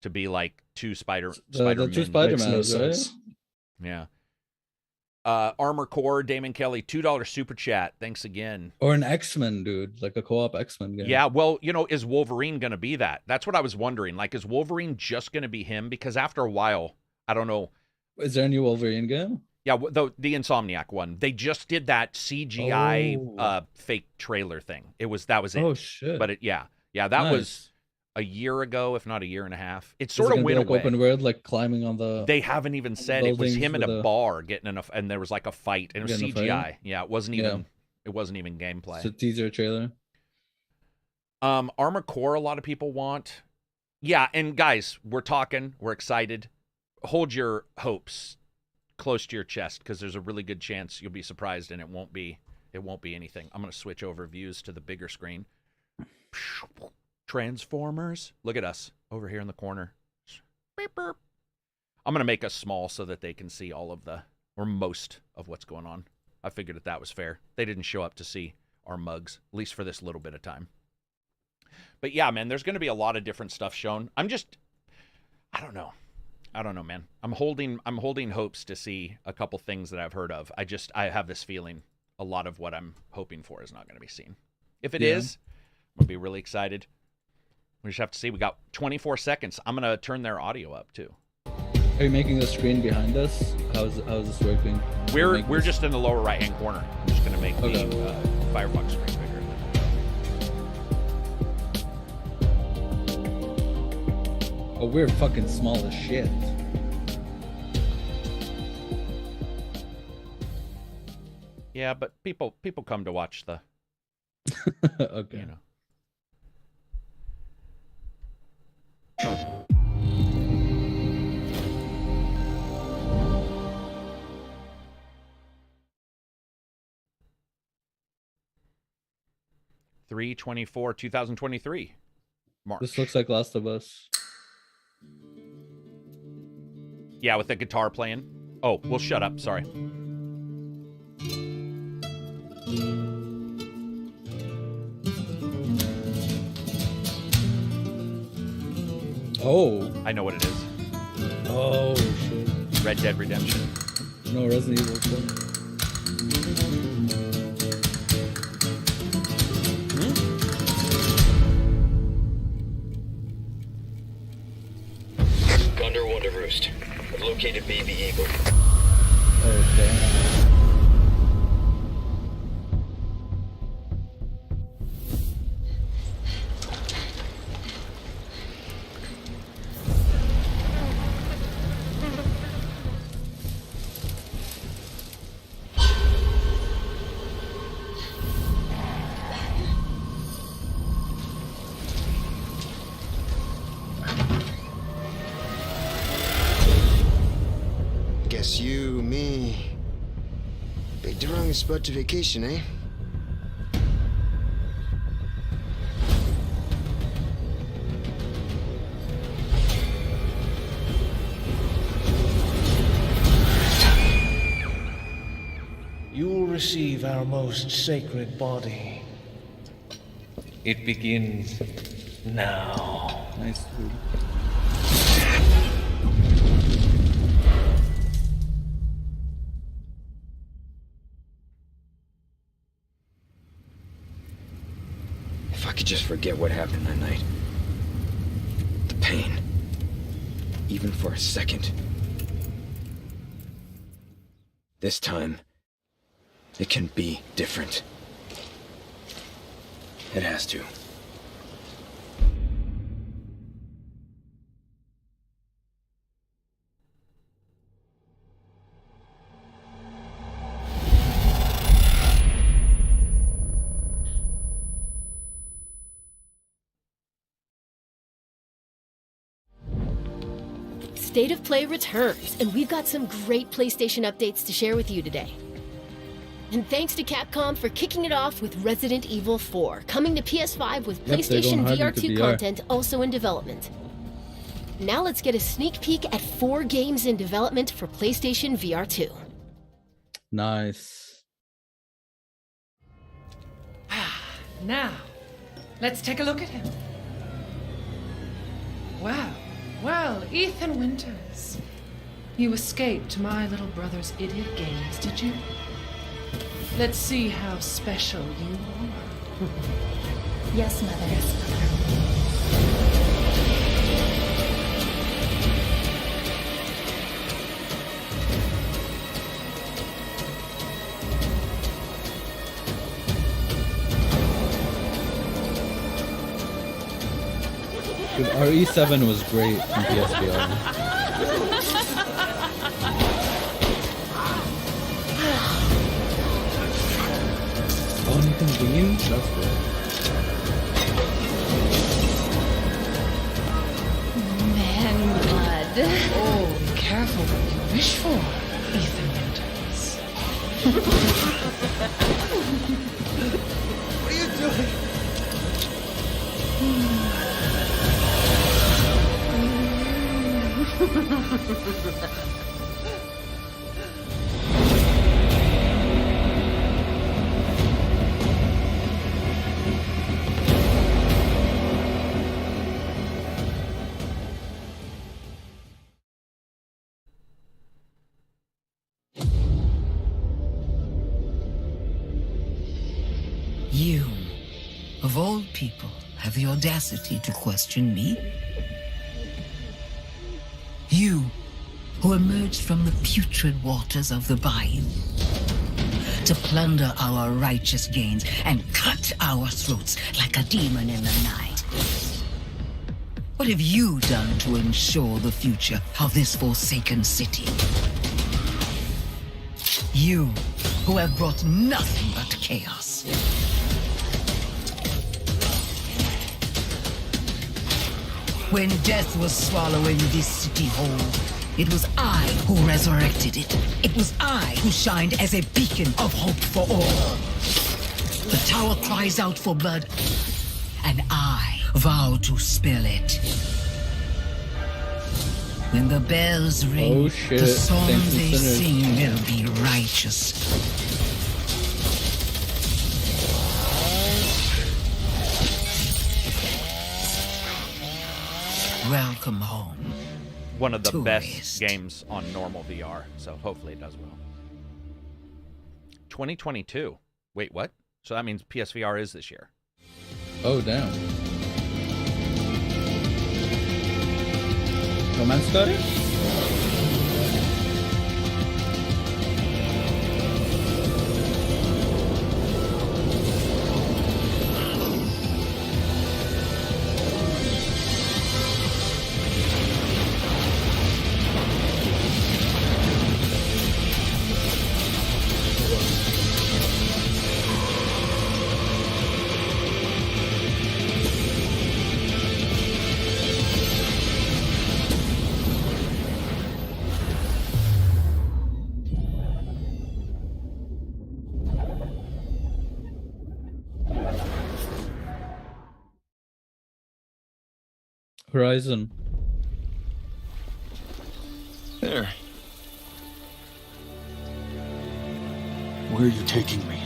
to be like two Spider-Man. The two Spider-Mans, right? Yeah. Armor Core, Damon Kelly, $2 super chat. Thanks again. Or an X-Men, dude, like a co-op X-Men game. Yeah, well, is Wolverine going to be that? That's what I was wondering. Like, is Wolverine just going to be him? Because after a while, I don't know. Is there a new Wolverine game? Yeah, the Insomniac one. They just did that CGI fake trailer thing. That was it. Oh shit! But that was a year ago, if not a year and a half. It sort of went like away. Open world, like climbing on the. They haven't even said it was him at a bar getting enough, and there was like a fight, and it was CGI. Yeah, it wasn't even gameplay. It's a teaser trailer. Armor Core, a lot of people want. Yeah, and guys, we're talking. We're excited. Hold your hopes close to your chest because there's a really good chance you'll be surprised, and it won't be anything. I'm gonna switch over views to the bigger screen. Transformers. Look at us over here in the corner. Beep, beep. I'm gonna make us small so that they can see all of most of what's going on. I figured that was fair. They didn't show up to see our mugs, at least for this little bit of time. But yeah, man, there's gonna be a lot of different stuff shown. I don't know, man. I'm holding hopes to see a couple things that I've heard of. I have this feeling a lot of what I'm hoping for is not going to be seen. If it is, I'm going to be really excited. We just have to see. We got 24 seconds. I'm going to turn their audio up too. Are you making the screen behind us? How's this working? We're just in the lower right-hand corner. I'm just going to make the Firefox screen bigger. Oh, we're fucking small as shit. Yeah, but people come to watch the. Okay. You know. (3/24, 2023). March. This looks like Last of Us. Yeah, with the guitar playing. Oh, well, shut up. Sorry. Oh. I know what it is. Oh shit. Red Dead Redemption. No, Resident Evil 4. Thunder Wonder Roost. I've located Baby Eagle. Okay. Guess you, me, picked the wrong spot to vacation, eh? You will receive our most sacred body. It begins now. Nice, dude. If I could just forget what happened that night. The pain. Even for a second. This time, it can be different. It has to. State of Play returns, and we've got some great PlayStation updates to share with you today. And thanks to Capcom for kicking it off with Resident Evil 4, coming to PS5 with Yep, they're going PlayStation hard VR2 into VR. content also in development. Now let's get a sneak peek at 4 games in development for PlayStation VR2. Nice. Now, let's take a look at him. Well, Ethan Winters. You escaped my little brother's idiot games, did you? Let's see how special you are. Yes, Mother. Dude, RE7 was great on PSVR. Oh, Nathan Bean? That's good. Man blood. Oh, be careful what you wish for, Ethan Winters. What are you doing? You, of all people, have the audacity to question me? You, who emerged from the putrid waters of the bayou to plunder our righteous gains and cut our throats like a demon in the night. What have you done to ensure the future of this forsaken city? You, who have brought nothing but chaos. When death was swallowing this city whole, it was I who resurrected it. It was I who shined as a beacon of hope for all. The tower cries out for blood, and I vow to spill it. When the bells ring, Oh, shit. the Saints songs and they sinners. sing will be righteous. Welcome home. One of the best Tourist. games on normal VR, so hopefully it does well. 2022. Wait, what? So that means PSVR is this year. Oh, damn. Romance got it? Horizon. There. Where are you taking me?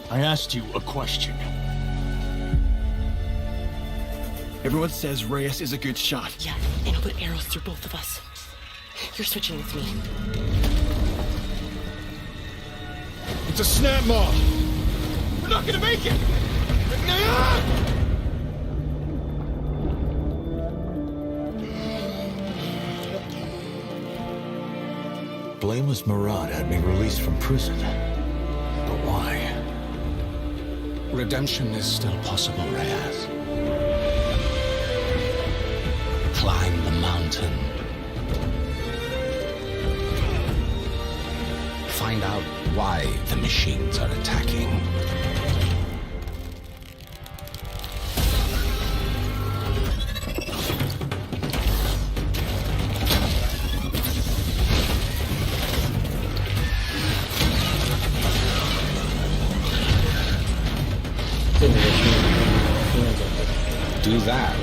I asked you a question. Everyone says Reyes is a good shot. Yeah, and I'll put arrows through both of us. You're switching with me. It's a snap mob. We're not gonna make it. Blameless Murad had me released from prison. But why? Redemption is still possible, Reyes. Climb the mountain. Find out why the machines are attacking. that,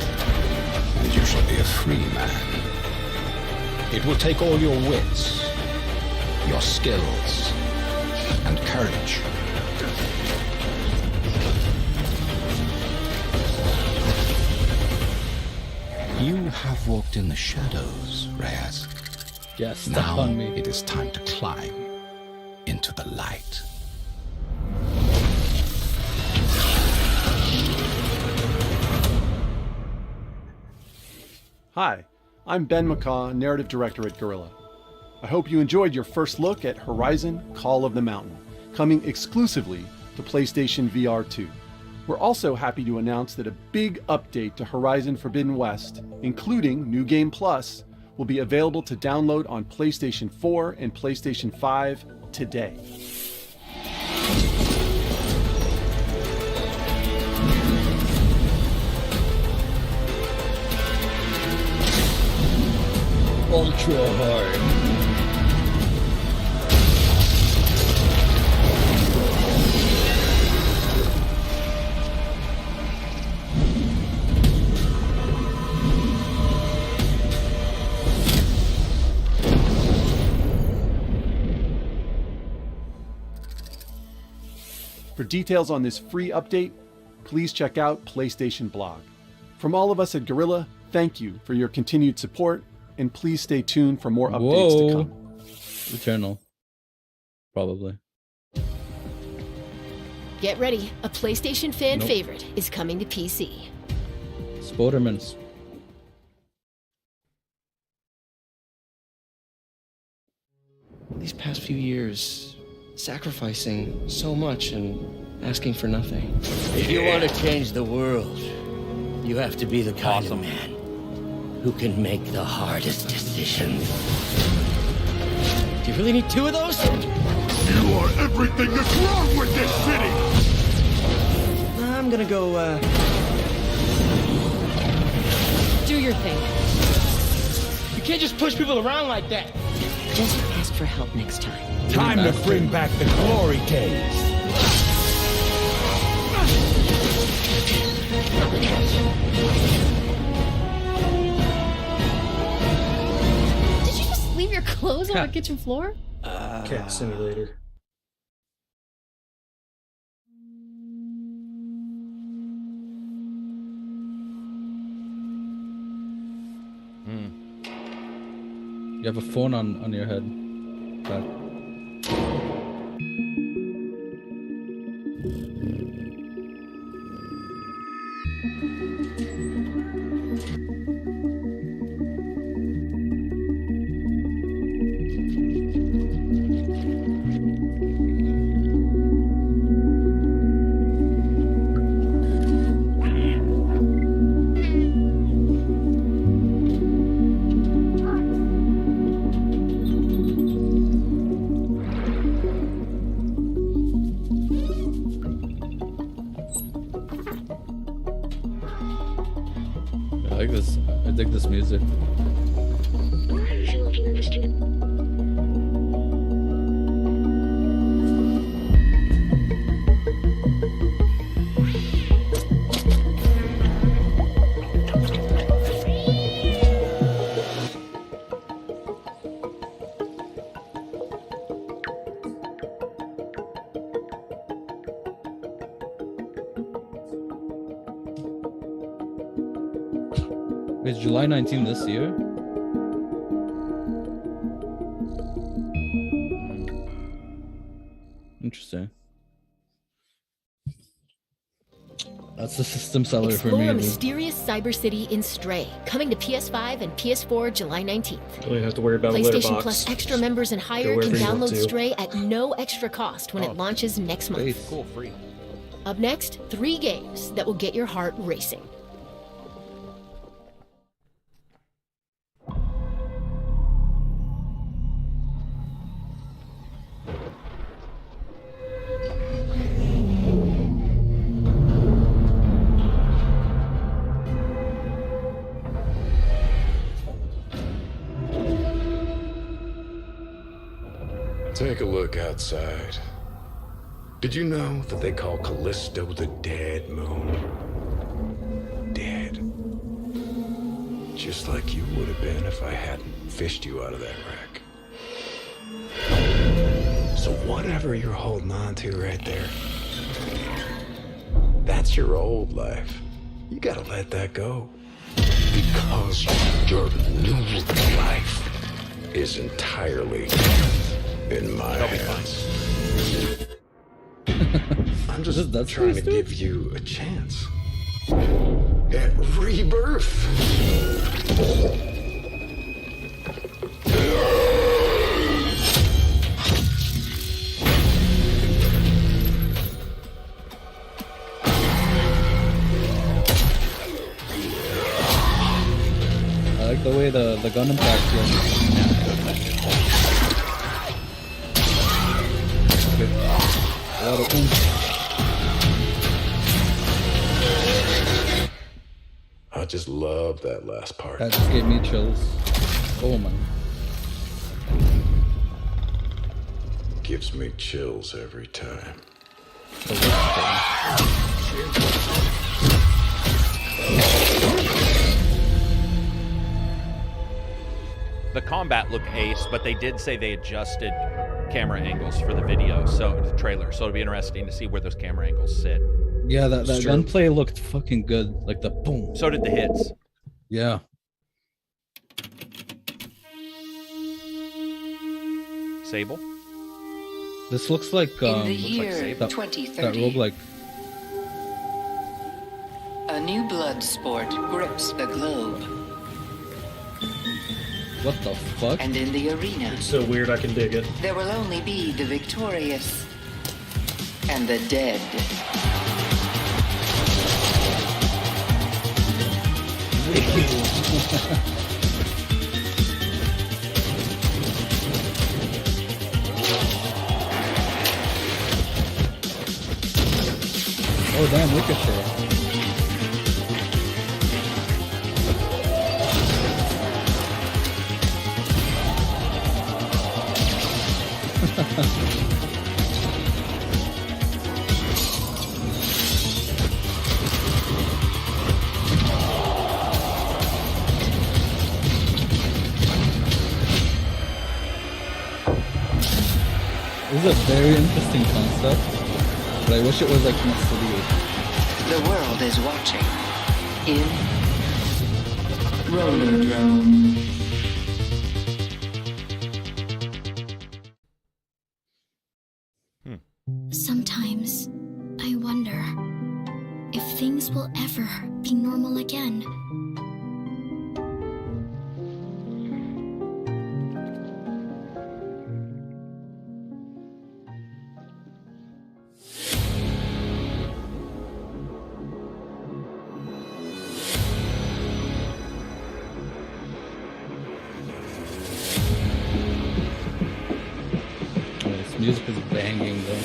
and you shall be a free man. It will take all your wits, your skills, and courage. You have walked in the shadows, Reyes. Yes, step now on me. it is time to climb into the light. Hi, I'm Ben McCaw, Narrative Director at Guerrilla. I hope you enjoyed your first look at Horizon Call of the Mountain, coming exclusively to PlayStation VR 2. We're also happy to announce that a big update to Horizon Forbidden West, including New Game Plus, will be available to download on PlayStation 4 and PlayStation 5 today. Ultra hard. For details on this free update, please check out PlayStation Blog. From all of us at Guerrilla, thank you for your continued support, and please stay tuned for more updates to come. Eternal. Probably. Get ready, a PlayStation fan favorite is coming to PC. Spodermans. These past few years, sacrificing so much and asking for nothing. If you want to change the world, you have to be the kind of man who can make the hardest decisions. Do you really need two of those? You are everything that's wrong with this city! I'm gonna go, Do your thing. You can't just push people around like that. Just ask for help next time. Time to bring back the glory days. Did you just leave your clothes on the kitchen floor? Cat Simulator. You have a phone on your head. Back. I dig this music. It's July 19 this year. Interesting. That's the system seller Explore for me. a Dude. mysterious cyber city in Stray, coming to PS5 and PS4 July 19th. You don't have to worry about a PlayStation letterbox. Plus extra members and higher wherever can you want download to. Stray at no extra cost when it launches next month. Cool, free. Up next, 3 games that will get your heart racing. Take a look outside. Did you know that they call Callisto the Dead Moon? Dead. Just like you would have been if I hadn't fished you out of that wreck. So whatever you're holding on to right there, that's your old life. You gotta let that go. Because your new life is entirely in my hands. I'm just trying to give you a chance at rebirth. I like the way the gun impact feels. Okay. A lot of oomph. I just love that last part. That just gave me chills. Oh man. Gives me chills every time. The combat looked ace, but they did say they adjusted camera angles for the video, so the trailer. So it'll be interesting to see where those camera angles sit. Yeah, that gunplay looked fucking good. Like the boom. So did the hits. Yeah. Sable? This looks like In the year that 2030, roguelike. a new blood sport grips the globe. What the fuck? And in the arena, It's so weird I can dig it. there will only be the victorious and the dead. Oh damn, Ricochet. This is a very interesting concept, but I wish it was like in a city. The world is watching in Rollerdrome. Sometimes I wonder if things will ever be normal again. Oh, this music is banging though.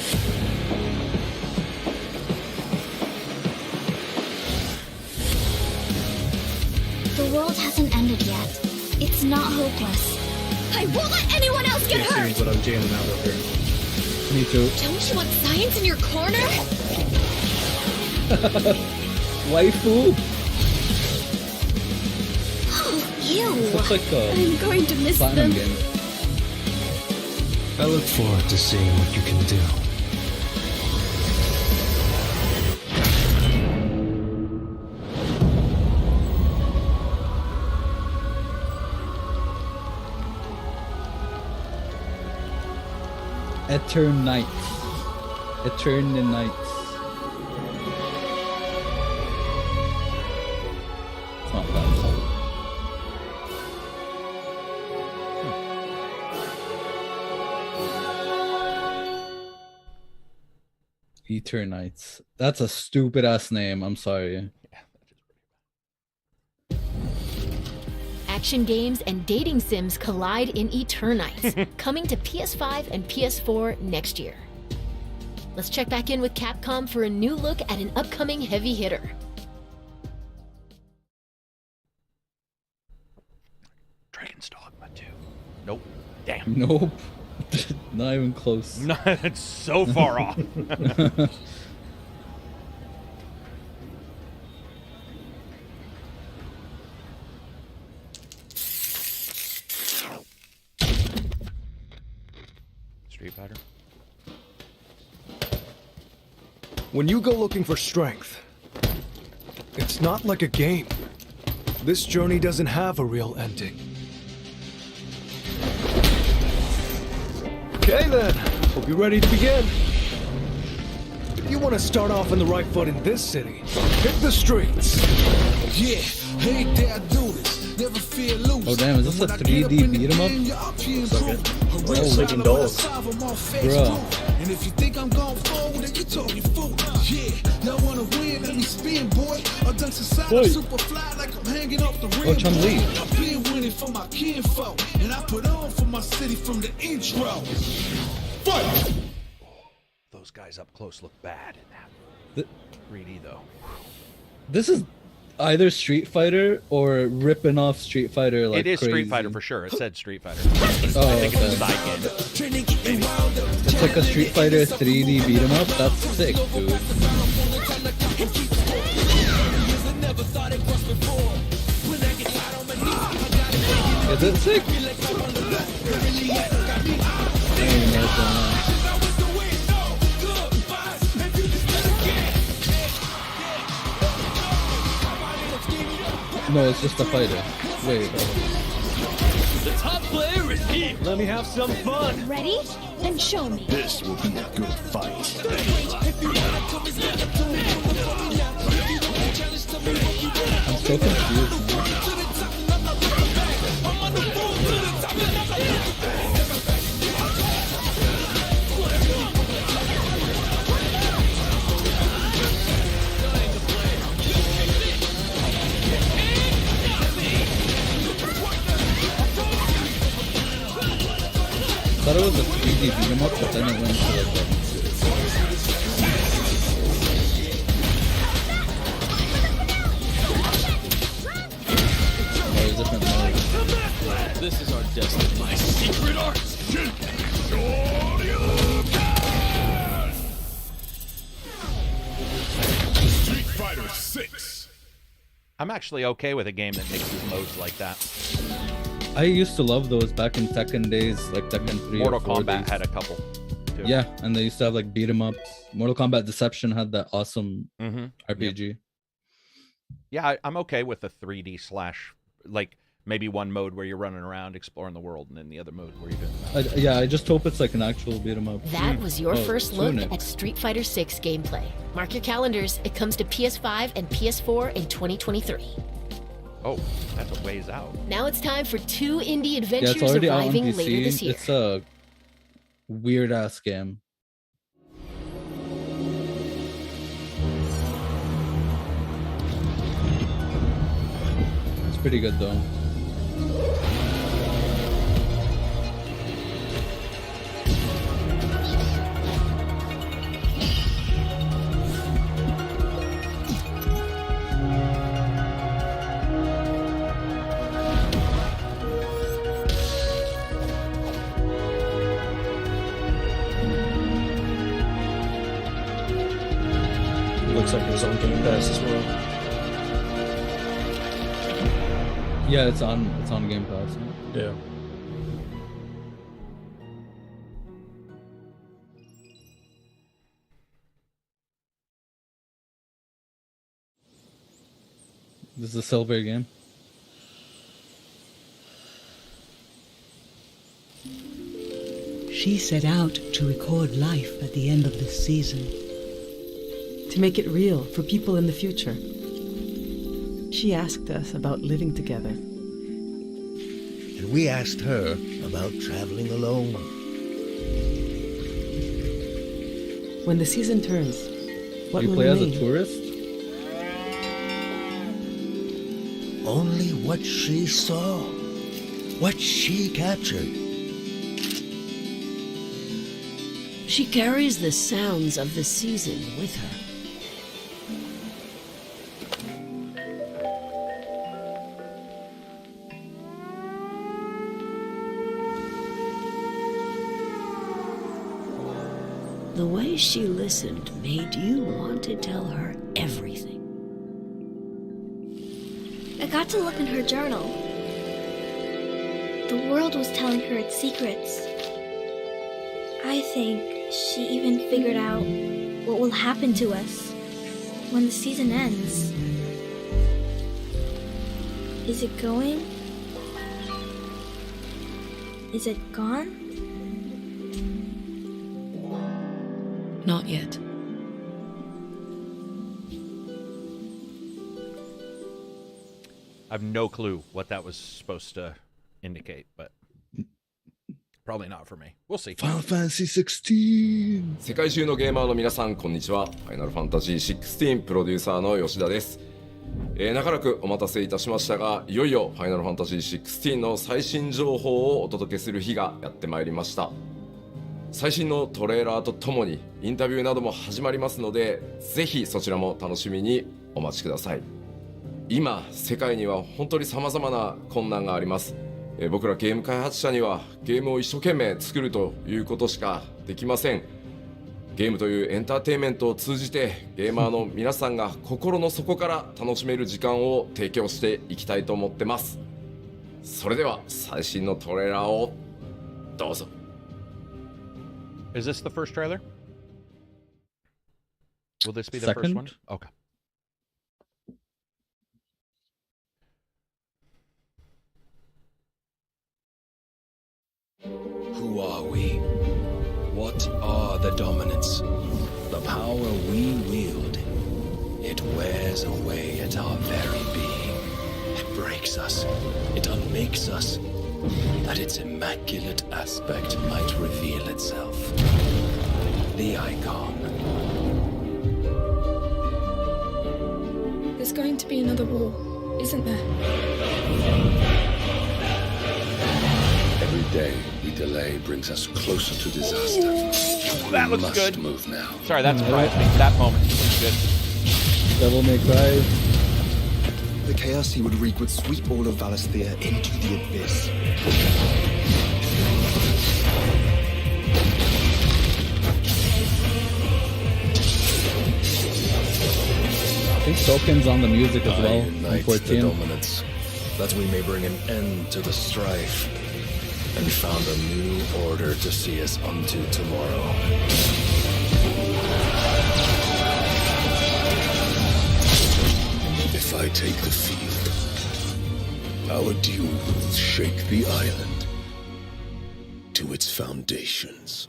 The world hasn't ended yet. It's not hopeless. I won't let anyone else get hurt! But I'm jamming out up here. Me too. Don't you want science in your corner? Waifu. Oh, ew! Looks like a I'm going to miss platinum them. game. I look forward to seeing what you can do. Eternites. Eternites. It's not bad. Eternites. That's a stupid ass name. I'm sorry. Action games and dating sims collide in Eternites, coming to PS5 and PS4 next year. Let's check back in with Capcom for a new look at an upcoming heavy hitter. Dragon's Dogma 2. Nope. Damn. Nope. Not even close. No, it's so far off. Street Fighter. When you go looking for strength, it's not like a game. This journey doesn't have a real ending. Okay then, hope you're ready to begin. If you want to start off on the right foot in this city, hit the streets. Yeah, hey there, I do this. Never feel loose. Oh damn, is this a 3D beat 'em up? Licking dolls. Bro. And if you think I'm going forward, then you talking fool. Yeah, y'all wanna win, let me spin, boy. I done society super fly like I'm hanging off the rim. Chun-Li. I've been winning for my kinfolk, and I put on for my city from the intro. Fight! Those guys up close look bad in that. 3D though. This is either Street Fighter or ripping off Street Fighter like it is crazy. Street Fighter for sure. It said Street Fighter. Oh, I think it's a okay. side game. Maybe. It's like a Street Fighter 3D beat 'em up. That's sick, dude. Is it sick? I don't even know what's going on. No, it's just a fighter. Wait. The top player is here. Let me have some fun. Ready? Then show me. This will be a good fight. I'm so confused. I thought it was a 3D beat 'em up, but then it went to like different mode. This is our destiny. My secret art. Street Fighter 6. I'm actually okay with a game that mixes modes like that. I used to love those back in Tekken days, like Tekken 3 Mortal or 4 Kombat days. had a couple. Too. Yeah, and they used to have like beat 'em ups. Mortal Kombat Deception had that awesome RPG. Yeah, I'm okay with the 3D slash, like maybe one mode where you're running around exploring the world, and then the other mode where you're doing. Yeah, I just hope it's like an actual beat 'em up. That was your first look Sonic. at Street Fighter 6 gameplay. Mark your calendars. It comes to PS5 and PS4 in 2023. Oh, that's a ways out. Now it's time for 2 indie Yeah, adventures it's already out on arriving later PC. this year. It's a weird ass game. It's pretty good though. Looks like it was on Game Pass as well. Yeah, it's on Game Pass. Yeah. This is a silver game. She set out to record life at the end of this season. To make it real for people in the future. She asked us about living together. And we asked her about traveling alone. When the season turns, what You will play as a remain? tourist? Only what she saw, what she captured. She carries the sounds of the season with her. The way she listened made you want to tell her everything. I got to look in her journal. The world was telling her its secrets. I think she even figured out what will happen to us when the season ends. Is it going? Is it gone? Not yet. I have no clue what that was supposed to indicate, but probably not for me. We'll see. Final Fantasy 16. 世界中のゲーマーの皆さんこんにちは。ファイナルファンタジー16プロデューサーの吉田です。長らくお待たせいたしましたが、いよいよファイナルファンタジー16の最新情報をお届けする日がやってまいりました。最新のトレーラーとともにインタビューなども始まりますので、ぜひそちらも楽しみにお待ちください。今世界には本当に様々な困難があります。僕らゲーム開発者にはゲームを一生懸命作るということしかできません。ゲームというエンターテインメントを通じてゲーマーの皆さんが心の底から楽しめる時間を提供していきたいと思ってます。それでは最新のトレーラーをどうぞ。 Is this the first trailer? Will this be the Second? first one? Okay. Who are we? What are the dominants? The power we wield. It wears away at our very being. It breaks us. It unmakes us. That its immaculate aspect might reveal itself. The icon. There's going to be another war, isn't there? Every day we delay brings us closer to disaster. That We looks must good. move now. Sorry, that surprised me. That moment was good. Devil May Cry. The chaos he would wreak would sweep all of Valisthea into the abyss. I think Token's on the music as well. Unite the 14. dominants, that we may bring an end to the strife, and found a new order to see us unto tomorrow. If I take the field, our duel will shake the island to its foundations.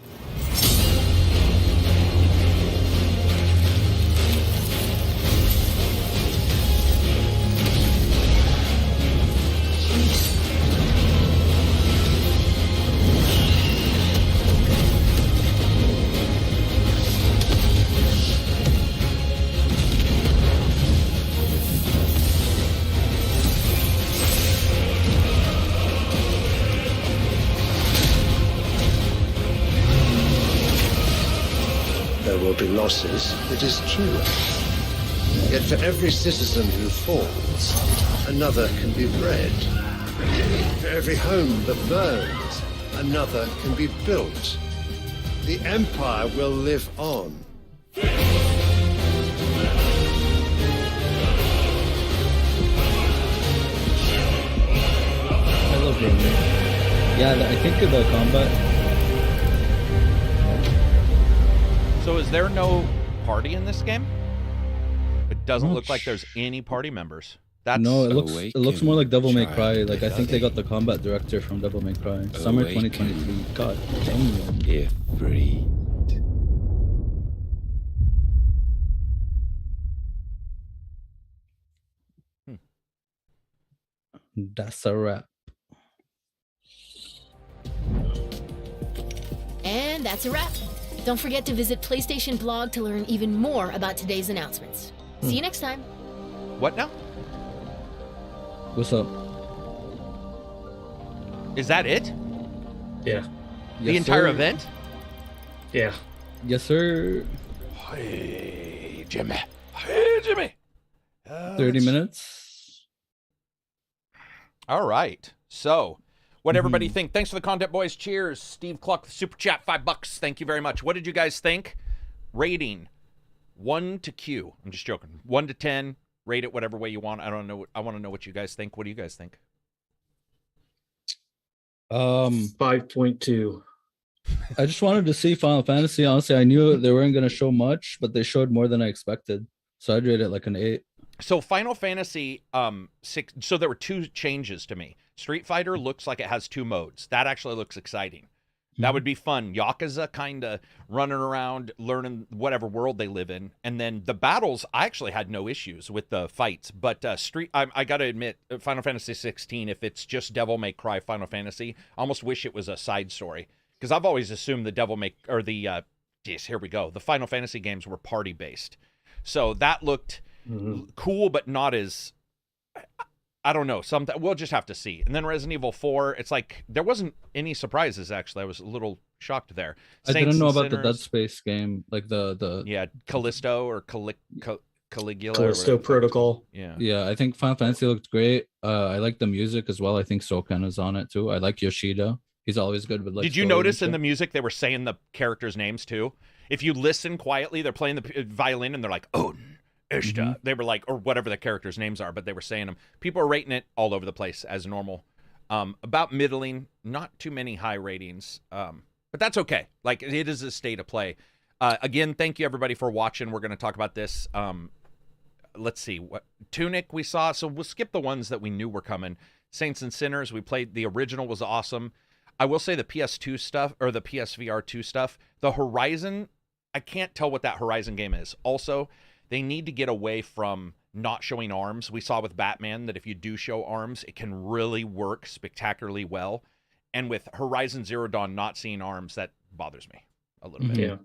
There will be losses, it is true. Yet for every citizen who falls, another can be bred. For every home that burns, another can be built. The Empire will live on. I love Roman. Yeah, I think the combat. So is there no party in this game? It doesn't Not look like there's any party members. That's No, it looks more like Devil May Cry. Like I think they got the combat director from Devil May Cry. Summer 2023. God damn. If free. That's a wrap. And that's a wrap. Don't forget to visit PlayStation Blog to learn even more about today's announcements. See you next time. What now? What's up? Is that it? Yeah. The entire event? Yeah. Yes, sir. Hey, Jimmy. Hey, Jimmy. 30 minutes. All right. So, what everybody think? Thanks for the content, boys. Cheers. Steve Cluck, super chat, $5. Thank you very much. What did you guys think? Rating 1 to Q. I'm just joking. 1 to 10. Rate it whatever way you want. I don't know. I want to know what you guys think. What do you guys think? 5.2. I just wanted to see Final Fantasy. Honestly, I knew they weren't gonna show much, but they showed more than I expected. So I'd rate it like an 8. So Final Fantasy 6. So there were 2 changes to me. Street Fighter looks like it has 2 modes. That actually looks exciting. That would be fun. Yakuza kind of running around, learning whatever world they live in. And then the battles, I actually had no issues with the fights. But I got to admit, Final Fantasy 16, if it's just Devil May Cry Final Fantasy, I almost wish it was a side story. Because I've always assumed the here we go. The Final Fantasy games were party-based. So that looked cool, but not as... I don't know. We'll just have to see. And then Resident Evil 4, it's like there wasn't any surprises. Actually, I was a little shocked there. I didn't know about the Dead Space game, like the Callisto or Caligula. Callisto Protocol. Yeah. I think Final Fantasy looked great. I like the music as well. I think Soken is on it too. I like Yoshida. He's always good with like. Did you notice in the music they were saying the characters' names too? If you listen quietly, they're playing the violin and they're like, Odin. Ishta. They were like, or whatever the characters' names are, but they were saying them. People are rating it all over the place as normal. About middling, not too many high ratings, but that's okay. Like, it is a state of play. Again, thank you everybody for watching. We're going to talk about this. Let's see what Tunic we saw. So we'll skip the ones that we knew were coming. Saints and Sinners, we played. The original was awesome. I will say the PS2 stuff or the PSVR 2 stuff. The Horizon, I can't tell what that Horizon game is. Also, they need to get away from not showing arms. We saw with Batman that if you do show arms, it can really work spectacularly well. And with Horizon Zero Dawn not seeing arms, that bothers me a little bit. Yeah.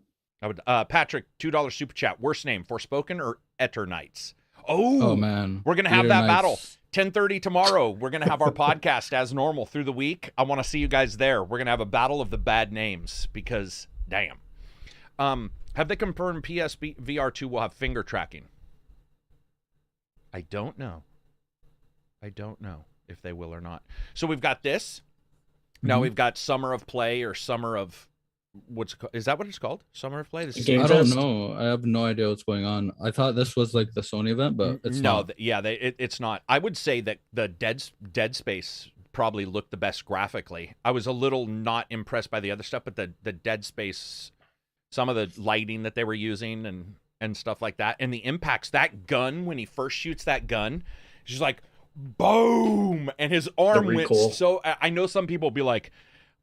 I would. Patrick, $2 super chat. Worst name, Forspoken or Eternights? Oh man, we're gonna have that battle. 10:30 tomorrow. We're gonna have our podcast as normal through the week. I want to see you guys there. We're gonna have a battle of the bad names because damn. Have they confirmed PSVR 2 will have finger tracking? I don't know. I don't know if they will or not. So we've got this. Now we've got Summer of Play or Summer of is that what it's called? Summer of Play? I don't know. I have no idea what's going on. I thought this was like the Sony event, but it's not. It's not. I would say that the Dead Space probably looked the best graphically. I was a little not impressed by the other stuff, but the Dead Space, some of the lighting that they were using and stuff like that, and the impacts, that gun, when he first shoots that gun, it's just like, boom, and his arm went so... I know some people will be like,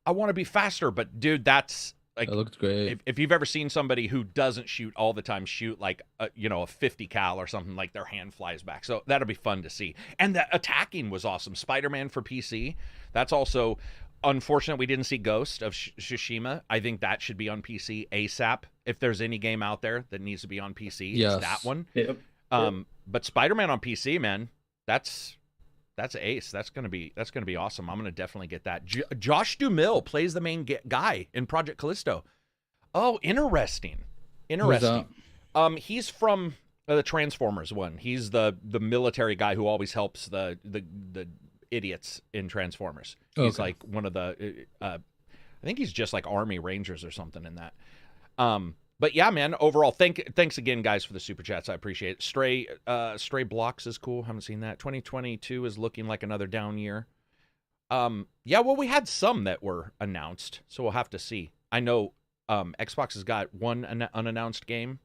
I want to be faster, but dude, that's... Like, it looked great. If you've ever seen somebody who doesn't shoot all the time shoot like a 50 cal or something, like their hand flies back. So that'll be fun to see. And the attacking was awesome. Spider-Man for PC. That's also unfortunate we didn't see Ghost of Tsushima. I think that should be on PC ASAP. If there's any game out there that needs to be on PC, it's that one. Yep. But Spider-Man on PC, man, that's ace. That's gonna be awesome. I'm gonna definitely get that. Josh Duhamel plays the main guy in Project Callisto. Oh, interesting. He's from the Transformers one. He's the military guy who always helps the idiots in Transformers. He's like one of the. I think he's just like Army Rangers or something in that. But yeah, man, overall, thanks again, guys, for the super chats. I appreciate it. Stray Blocks is cool. Haven't seen that. 2022 is looking like another down year. Yeah, well, we had some that were announced, so we'll have to see. I know Xbox has got one unannounced game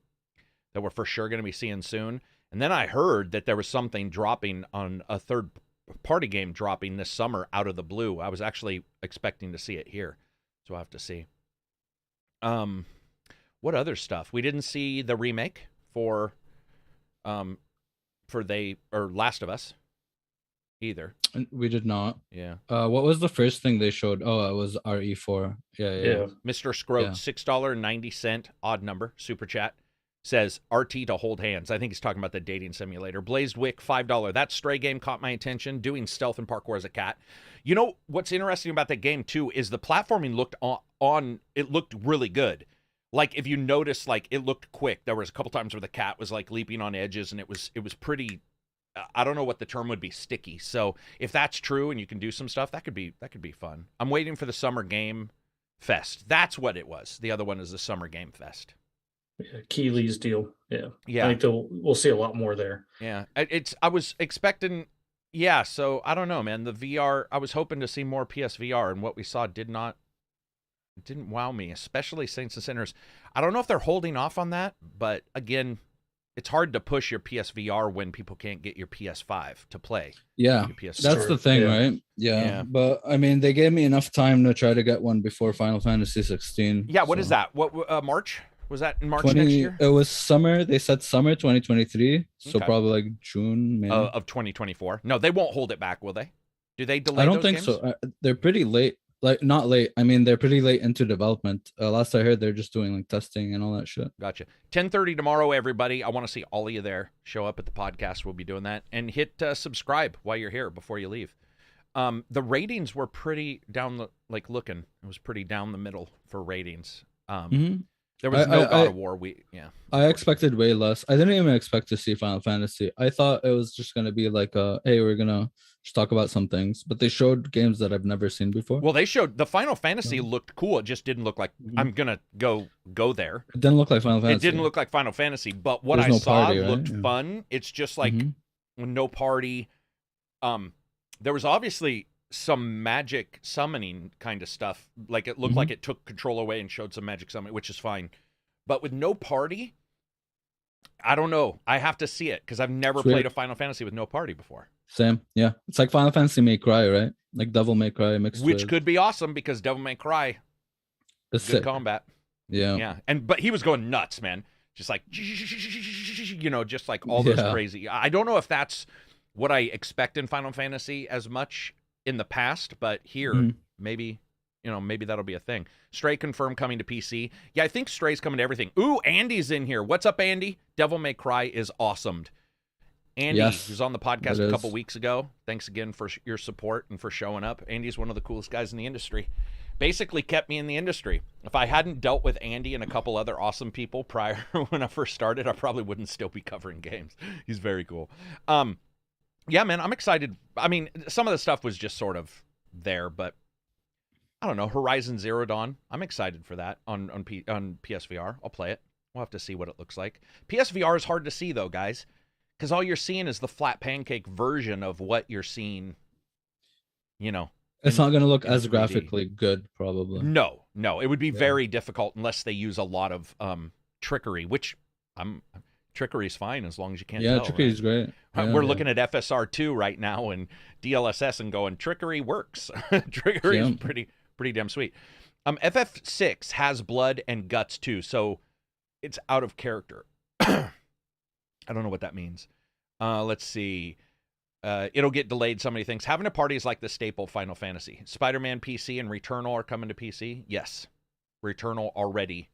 that we're for sure going to be seeing soon. And then I heard that there was something dropping on a third-party game dropping this summer out of the blue. I was actually expecting to see it here, so we'll have to see. What other stuff? We didn't see the remake for Last of Us either. We did not. Yeah. What was the first thing they showed? Oh, it was RE4. Yeah. Mr. Scroat, $6.90 odd number super chat says RT to hold hands. I think he's talking about the dating simulator. Blazed Wick, $5. That Stray game caught my attention. Doing stealth and parkour as a cat. You know what's interesting about that game too is the platforming looked it looked really good. Like, if you notice, like, it looked quick. There was a couple times where the cat was, like, leaping on edges, and it was pretty, I don't know what the term would be, sticky. So, if that's true and you can do some stuff, that could be fun. I'm waiting for the Summer Game Fest. That's what it was. The other one is the Summer Game Fest. Yeah, Keeley's deal. Yeah. Yeah. I think we'll see a lot more there. Yeah. I was expecting, so I don't know, man. The VR, I was hoping to see more PSVR, and what we saw did not It didn't wow me, especially Saints and Sinners. I don't know if they're holding off on that, but again, it's hard to push your PSVR when people can't get your PS5 to play. Yeah, that's the thing, right? Yeah. But I mean, they gave me enough time to try to get one before Final Fantasy 16. Yeah, what is that? What March? Was that in March next year? It was summer. They said summer 2023, so Okay. probably like June, May. Of 2024. No, they won't hold it back, will they? Do they delay I don't those think games? so. They're pretty late. Like not late. I mean, they're pretty late into development. Last I heard, they're just doing like testing and all that shit. Gotcha. 10:30 tomorrow, everybody. I want to see all of you there. Show up at the podcast. We'll be doing that. And hit subscribe while you're here before you leave. The ratings were pretty down the looking. It was pretty down the middle for ratings. There was no God of War. I expected way less. I didn't even expect to see Final Fantasy. I thought it was just gonna be like, hey, we're gonna just talk about some things. But they showed games that I've never seen before. Well, they showed the Final Fantasy looked cool. It just didn't look like I'm gonna go there. It didn't look like Final Fantasy. It didn't look like Final Fantasy, but what There's I no saw party, right? looked fun. It's just like no party. There was obviously some magic summoning kind of stuff. Like it looked like it took control away and showed some magic summoning, which is fine. But with no party, I don't know. I have to see it because I've never played a Final Fantasy with no party before. Same, yeah. It's like Final Fantasy May Cry, right? Like Devil May Cry mixed Which with... could be awesome because Devil May Cry, It's good sick. combat. Yeah. Yeah. But he was going nuts, man. Just like, just like all those crazy. I don't know if that's what I expect in Final Fantasy as much in the past, but here, maybe that'll be a thing. Stray confirmed coming to PC. Yeah, I think Stray's coming to everything. Ooh, Andy's in here. What's up, Andy? Devil May Cry is awesomed. Andy, who's on the podcast a couple weeks ago. Thanks again for your support and for showing up. Andy's one of the coolest guys in the industry. Basically kept me in the industry. If I hadn't dealt with Andy and a couple other awesome people prior when I first started, I probably wouldn't still be covering games. He's very cool. Yeah, man, I'm excited. I mean, some of the stuff was just sort of there, but I don't know. Horizon Zero Dawn. I'm excited for that on PSVR. I'll play it. We'll have to see what it looks like. PSVR is hard to see though, guys, because all you're seeing is the flat pancake version of what you're seeing. It's not gonna look as graphically good, probably. No, it would be very difficult unless they use a lot of trickery, which trickery's fine as long as you can't tell. Yeah, trickery's great. We're looking at FSR2 right now and DLSS and going, trickery works. Trickery is pretty damn sweet. FF6 has blood and guts too, so it's out of character. I don't know what that means. Let's see. It'll get delayed, so many things. Having a party is like the staple Final Fantasy. Spider-Man PC and Returnal are coming to PC. Yes. Returnal already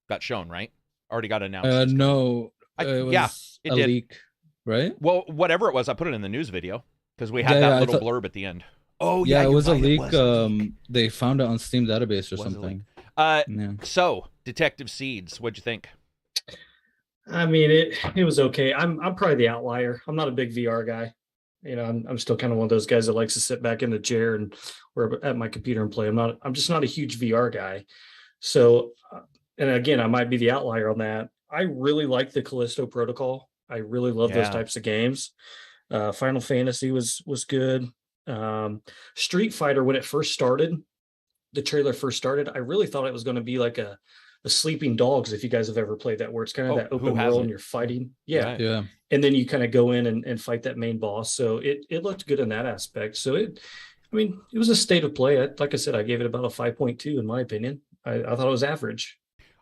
got shown, right? Already got announced. No. It was it a did. leak, right? Well, whatever it was, I put it in the news video because we had that little blurb at the end. Oh, yeah, yeah, it was a right, leak. They found it on Steam database or something. So, Detective Seeds, what'd you think? I mean, it was okay. I'm probably the outlier. I'm not a big VR guy. I'm still kind of one of those guys that likes to sit back in the chair or at my computer and play. I'm just not a huge VR guy. So, and again, I might be the outlier on that. I really like the Callisto Protocol. I really love those types of games. Final Fantasy was good. Street Fighter, when it first started, the trailer first started, I really thought it was going to be like a Sleeping Dogs, if you guys have ever played that, where it's kind of that open world and you're fighting. Yeah. And then you kind of go in and fight that main boss. So it looked good in that aspect. So it was a state of play. Like I said, I gave it about a 5.2 in my opinion. I thought it was average.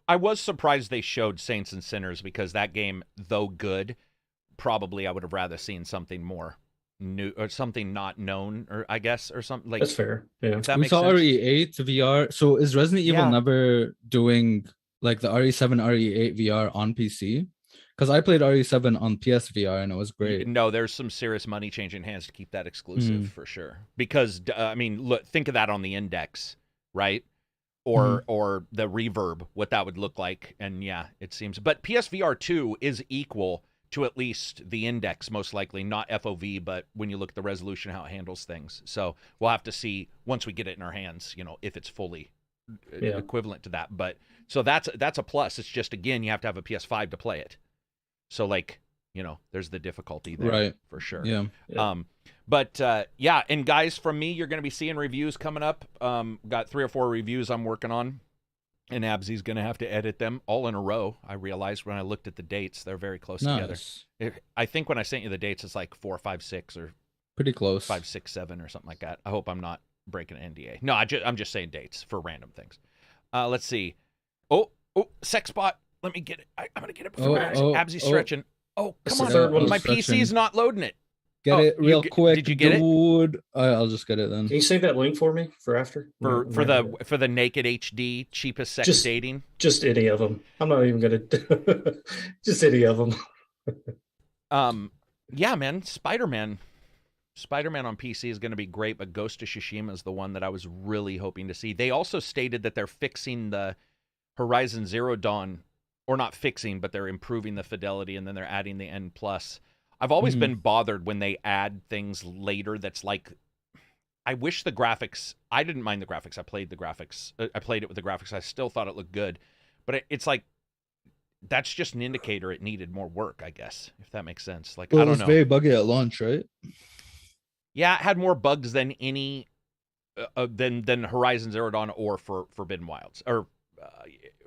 I was surprised they showed Saints and Sinners because that game, though good, probably I would have rather seen something more new or something not known, or I guess, or something like that's fair. Yeah, we saw RE8 VR. So is Resident Evil never doing like the RE7, RE8 VR on PC? Because I played RE7 on PSVR and it was great. No, there's some serious money changing hands to keep that exclusive for sure. Because I mean, look, think of that on the Index, right? Or the Reverb, what that would look like, and yeah, it seems. But PSVR 2 is equal to at least the Index, most likely, not FOV, but when you look at the resolution, how it handles things. So we'll have to see once we get it in our hands, if it's fully equivalent to that. But so that's a plus. It's just, again, you have to have a PS5 to play it. So like You know, there's the difficulty there, Right. for sure. Yeah. But yeah, and guys, from me, you're going to be seeing reviews coming up. Got 3 or 4 reviews I'm working on, and Absy's going to have to edit them all in a row. I realized when I looked at the dates, they're very close together. I think when I sent you the dates, it's like 4, 5, 6, or pretty close. 5, 6, 7, or something like that. I hope I'm not breaking an NDA. No, I'm just saying dates for random things. Let's see. Oh, sex bot. Let me get it. I'm going to get it before Absy's stretching. Oh, come on. My PC's not loading it. Get it real quick. Did you get it? I'll just get it then. Can you save that link for me for after? For the naked HD cheapest sex dating? Just any of them. I'm not even gonna. Just any of them. Yeah, man. Spider-Man on PC is going to be great, but Ghost of Tsushima is the one that I was really hoping to see. They also stated that they're fixing the Horizon Zero Dawn, or not fixing, but they're improving the fidelity, and then they're adding the N+. I've always been bothered when they add things later that's like, I wish the graphics, I didn't mind the graphics. I played the graphics. I played it with the graphics. I still thought it looked good. But it's like, that's just an indicator it needed more work, I guess, if that makes sense. Like, Well, I don't know. It was very buggy at launch, right? Yeah, it had more bugs than any, than Horizon Zero Dawn or Forbidden Wilds, or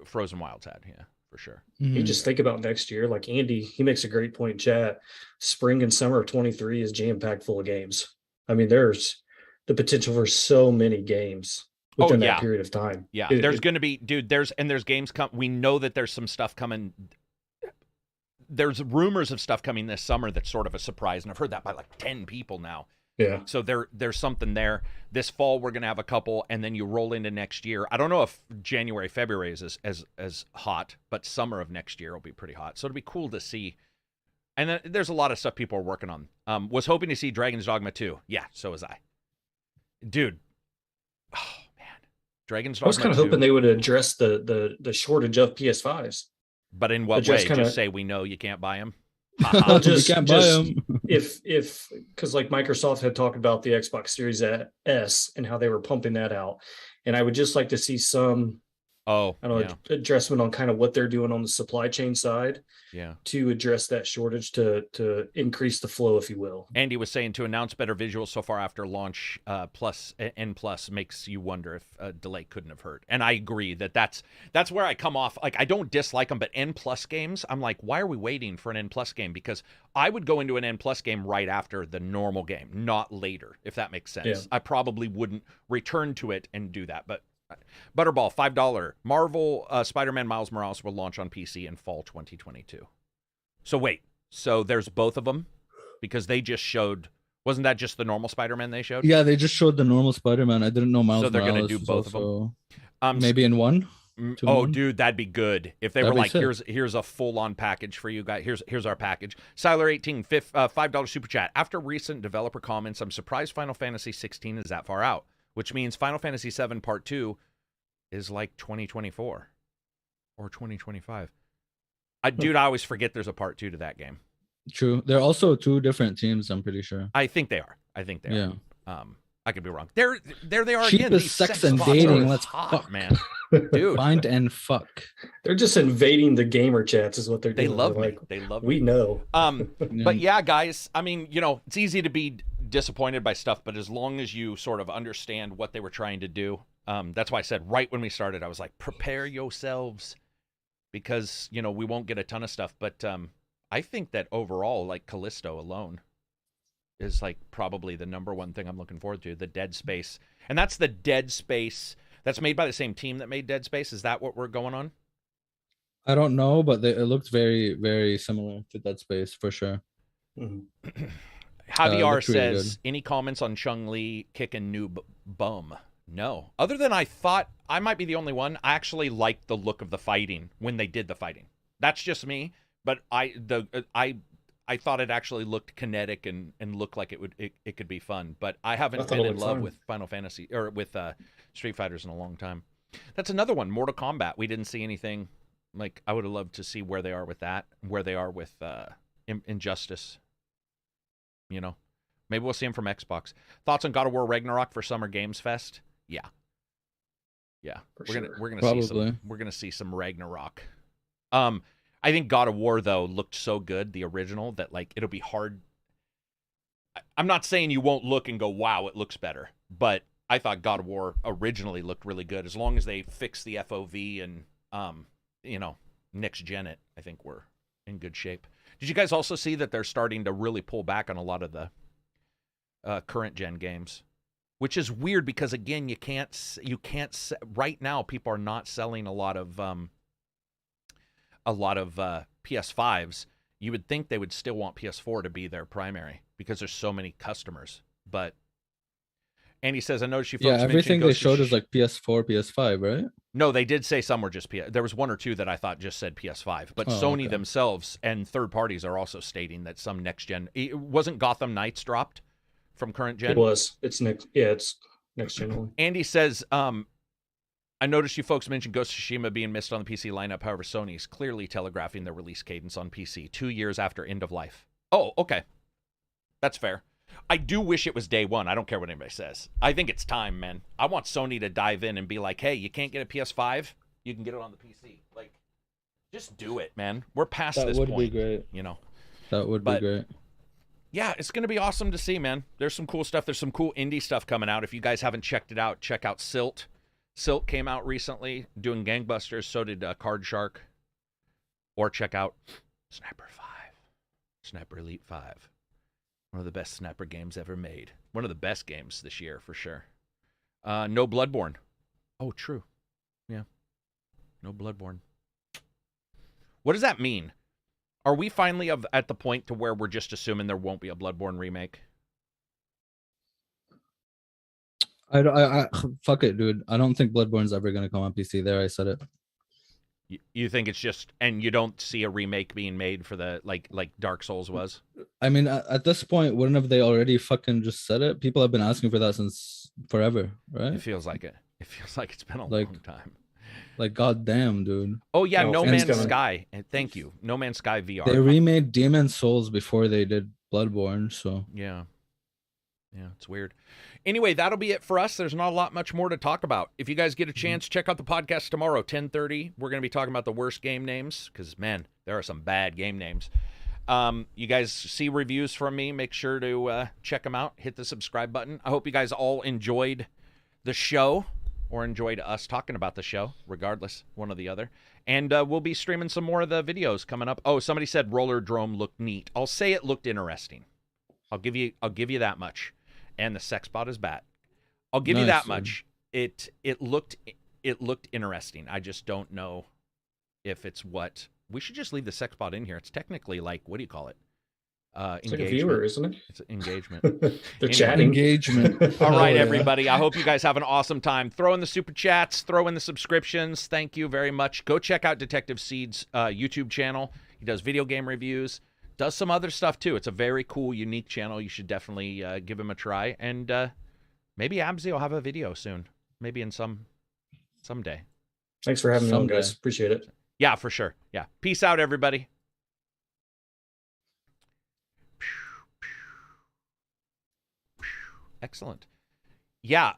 Frozen Wilds had, yeah. For sure. You just think about next year, like Andy, he makes a great point in chat. Spring and summer of 23 is jam-packed full of games. I mean, there's the potential for so many games within that period of time. Yeah, there's going to be, dude, there's games we know that there's some stuff coming. There's rumors of stuff coming this summer that's sort of a surprise, and I've heard that by like 10 people now. Yeah. So there's something there. This fall we're gonna have a couple, and then you roll into next year. I don't know if January, February is as hot, but summer of next year will be pretty hot. So it'll be cool to see. And then there's a lot of stuff people are working on. Was hoping to see Dragon's Dogma 2. Yeah, so was I. Dude. Oh man. Dragon's Dogma 2. I was kind of hoping they would address the shortage of PS5s. But in what way? Just say we know you can't buy them. Well, just if because like Microsoft had talked about the Xbox Series S and how they were pumping that out, and I would just like to see some addressment on kind of what they're doing on the supply chain side, to address that shortage to increase the flow, if you will. Andy was saying to announce better visuals so far after launch, N+ makes you wonder if a delay couldn't have hurt. And I agree that's where I come off. Like, I don't dislike them, but N+ games, I'm like, why are we waiting for an N+ game? Because I would go into an N+ game right after the normal game, not later, if that makes sense. Yeah. I probably wouldn't return to it and do that, but Butterball, $5. Marvel Spider-Man Miles Morales will launch on PC in fall 2022. So wait, so there's both of them? Because they just showed, wasn't that just the normal Spider-Man they showed? Yeah, they just showed the normal Spider-Man. I didn't know Miles Morales. So they're going to do both of them? Maybe in one? Dude, that'd be good. If they were like, here's a full-on package for you guys. Here's our package. Siler18, $5 super chat. After recent developer comments, I'm surprised Final Fantasy 16 is that far out, which means Final Fantasy 7 Part 2 is like 2024 or 2025. Dude, I always forget there's a Part 2 to that game. True. They're also 2 different teams, I'm pretty sure. I think they are. Yeah. I could be wrong. There they are again. Cheapest sex and dating. Let's fuck, man. Dude. Find and fuck. They're just invading the gamer chats is what they're doing. They love me. Like, they love we me. know. But yeah, guys, I mean, you know, it's easy to be disappointed by stuff, but as long as you sort of understand what they were trying to do, that's why I said right when we started, I was like, prepare yourselves, because, you know, we won't get a ton of stuff. But I think that overall, like, Callisto alone is like probably the #1 thing I'm looking forward to, the Dead Space. And that's the Dead Space that's made by the same team that made Dead Space. Is that what we're going on? I don't know, but it looked very, very similar to Dead Space for sure. Javier says, any comments on Chun-Li kicking noob bum? No. Other than I thought, I might be the only one, I actually liked the look of the fighting when they did the fighting. That's just me, but I thought it actually looked kinetic and looked like it could be fun. But I haven't been in love with Final Fantasy or with Street Fighters in a long time. That's another one, Mortal Kombat. We didn't see anything. Like, I would have loved to see where they are with that, where they are with Injustice. You know, maybe we'll see him from Xbox. Thoughts on God of War Ragnarok for Summer Games Fest? Yeah. We're gonna see some Ragnarok. I think God of War, though, looked so good, the original, that, like, it'll be hard. I'm not saying you won't look and go, wow, it looks better. But I thought God of War originally looked really good. As long as they fix the FOV and, next gen it, I think we're in good shape. Did you guys also see that they're starting to really pull back on a lot of the current gen games? Which is weird because, again, you can't right now, people are not selling a lot of PS5s. You would think they would still want PS4 to be their primary because there's so many customers. But Andy says, I noticed you folks everything they showed is is like PS4, PS5, right? No, they did say some were just PS. There was one or two that I thought just said PS5. But Sony themselves and third parties are also stating that some next gen. It wasn't Gotham Knights dropped from current gen? It was. It's next. Yeah, it's next gen only. Andy says, I noticed you folks mentioned Ghost of Tsushima being missed on the PC lineup. However, Sony's clearly telegraphing their release cadence on PC 2 years after end of life. Oh, okay. That's fair. I do wish it was day one. I don't care what anybody says. I think it's time, man. I want Sony to dive in and be like, hey, you can't get a PS5? You can get it on the PC. Like, just do it, man. We're past this point. That would be great. That would be great. Yeah, it's going to be awesome to see, man. There's some cool stuff. There's some cool indie stuff coming out. If you guys haven't checked it out, check out Silt. Silt came out recently, doing gangbusters. So did Card Shark. Or check out Sniper 5. Sniper Elite 5. One of the best sniper games ever made. One of the best games this year, for sure. No Bloodborne. Oh, true. Yeah. No Bloodborne. What does that mean? Are we finally at the point to where we're just assuming there won't be a Bloodborne remake? I fuck it, dude. I don't think Bloodborne's ever gonna come on PC. There, I said it. You think it's just, and you don't see a remake being made for the like Dark Souls was? I mean, at this point, wouldn't have they already fucking just said it? People have been asking for that since forever, right? It feels like it. It feels like it's been a long time. Like, goddamn, dude. Oh yeah, No Man's Sky. Thank you, No Man's Sky VR. They remade Demon Souls before they did Bloodborne, so yeah, it's weird. Anyway, that'll be it for us. There's not a lot much more to talk about. If you guys get a chance, check out the podcast tomorrow, 10:30. We're going to be talking about the worst game names because, man, there are some bad game names. You guys see reviews from me. Make sure to check them out. Hit the subscribe button. I hope you guys all enjoyed the show or enjoyed us talking about the show, regardless, one or the other. And we'll be streaming some more of the videos coming up. Oh, somebody said Roller Drome looked neat. I'll say it looked interesting. I'll give you that much. And the sex bot is bad. I'll give you that much. It looked interesting. I just don't know if it's what we should just leave the sex bot in here. It's technically like, what do you call it? It's like a viewer, isn't it? It's engagement. They're chatting. Engagement. All right, everybody. I hope you guys have an awesome time. Throw in the super chats. Throw in the subscriptions. Thank you very much. Go check out Detective Seed's YouTube channel. He does video game reviews. Does some other stuff, too. It's a very cool, unique channel. You should definitely give him a try. And maybe Absy will have a video soon. Maybe in someday. Thanks for having me on, guys. Appreciate it. Yeah, for sure. Yeah. Peace out, everybody. Excellent. Yeah,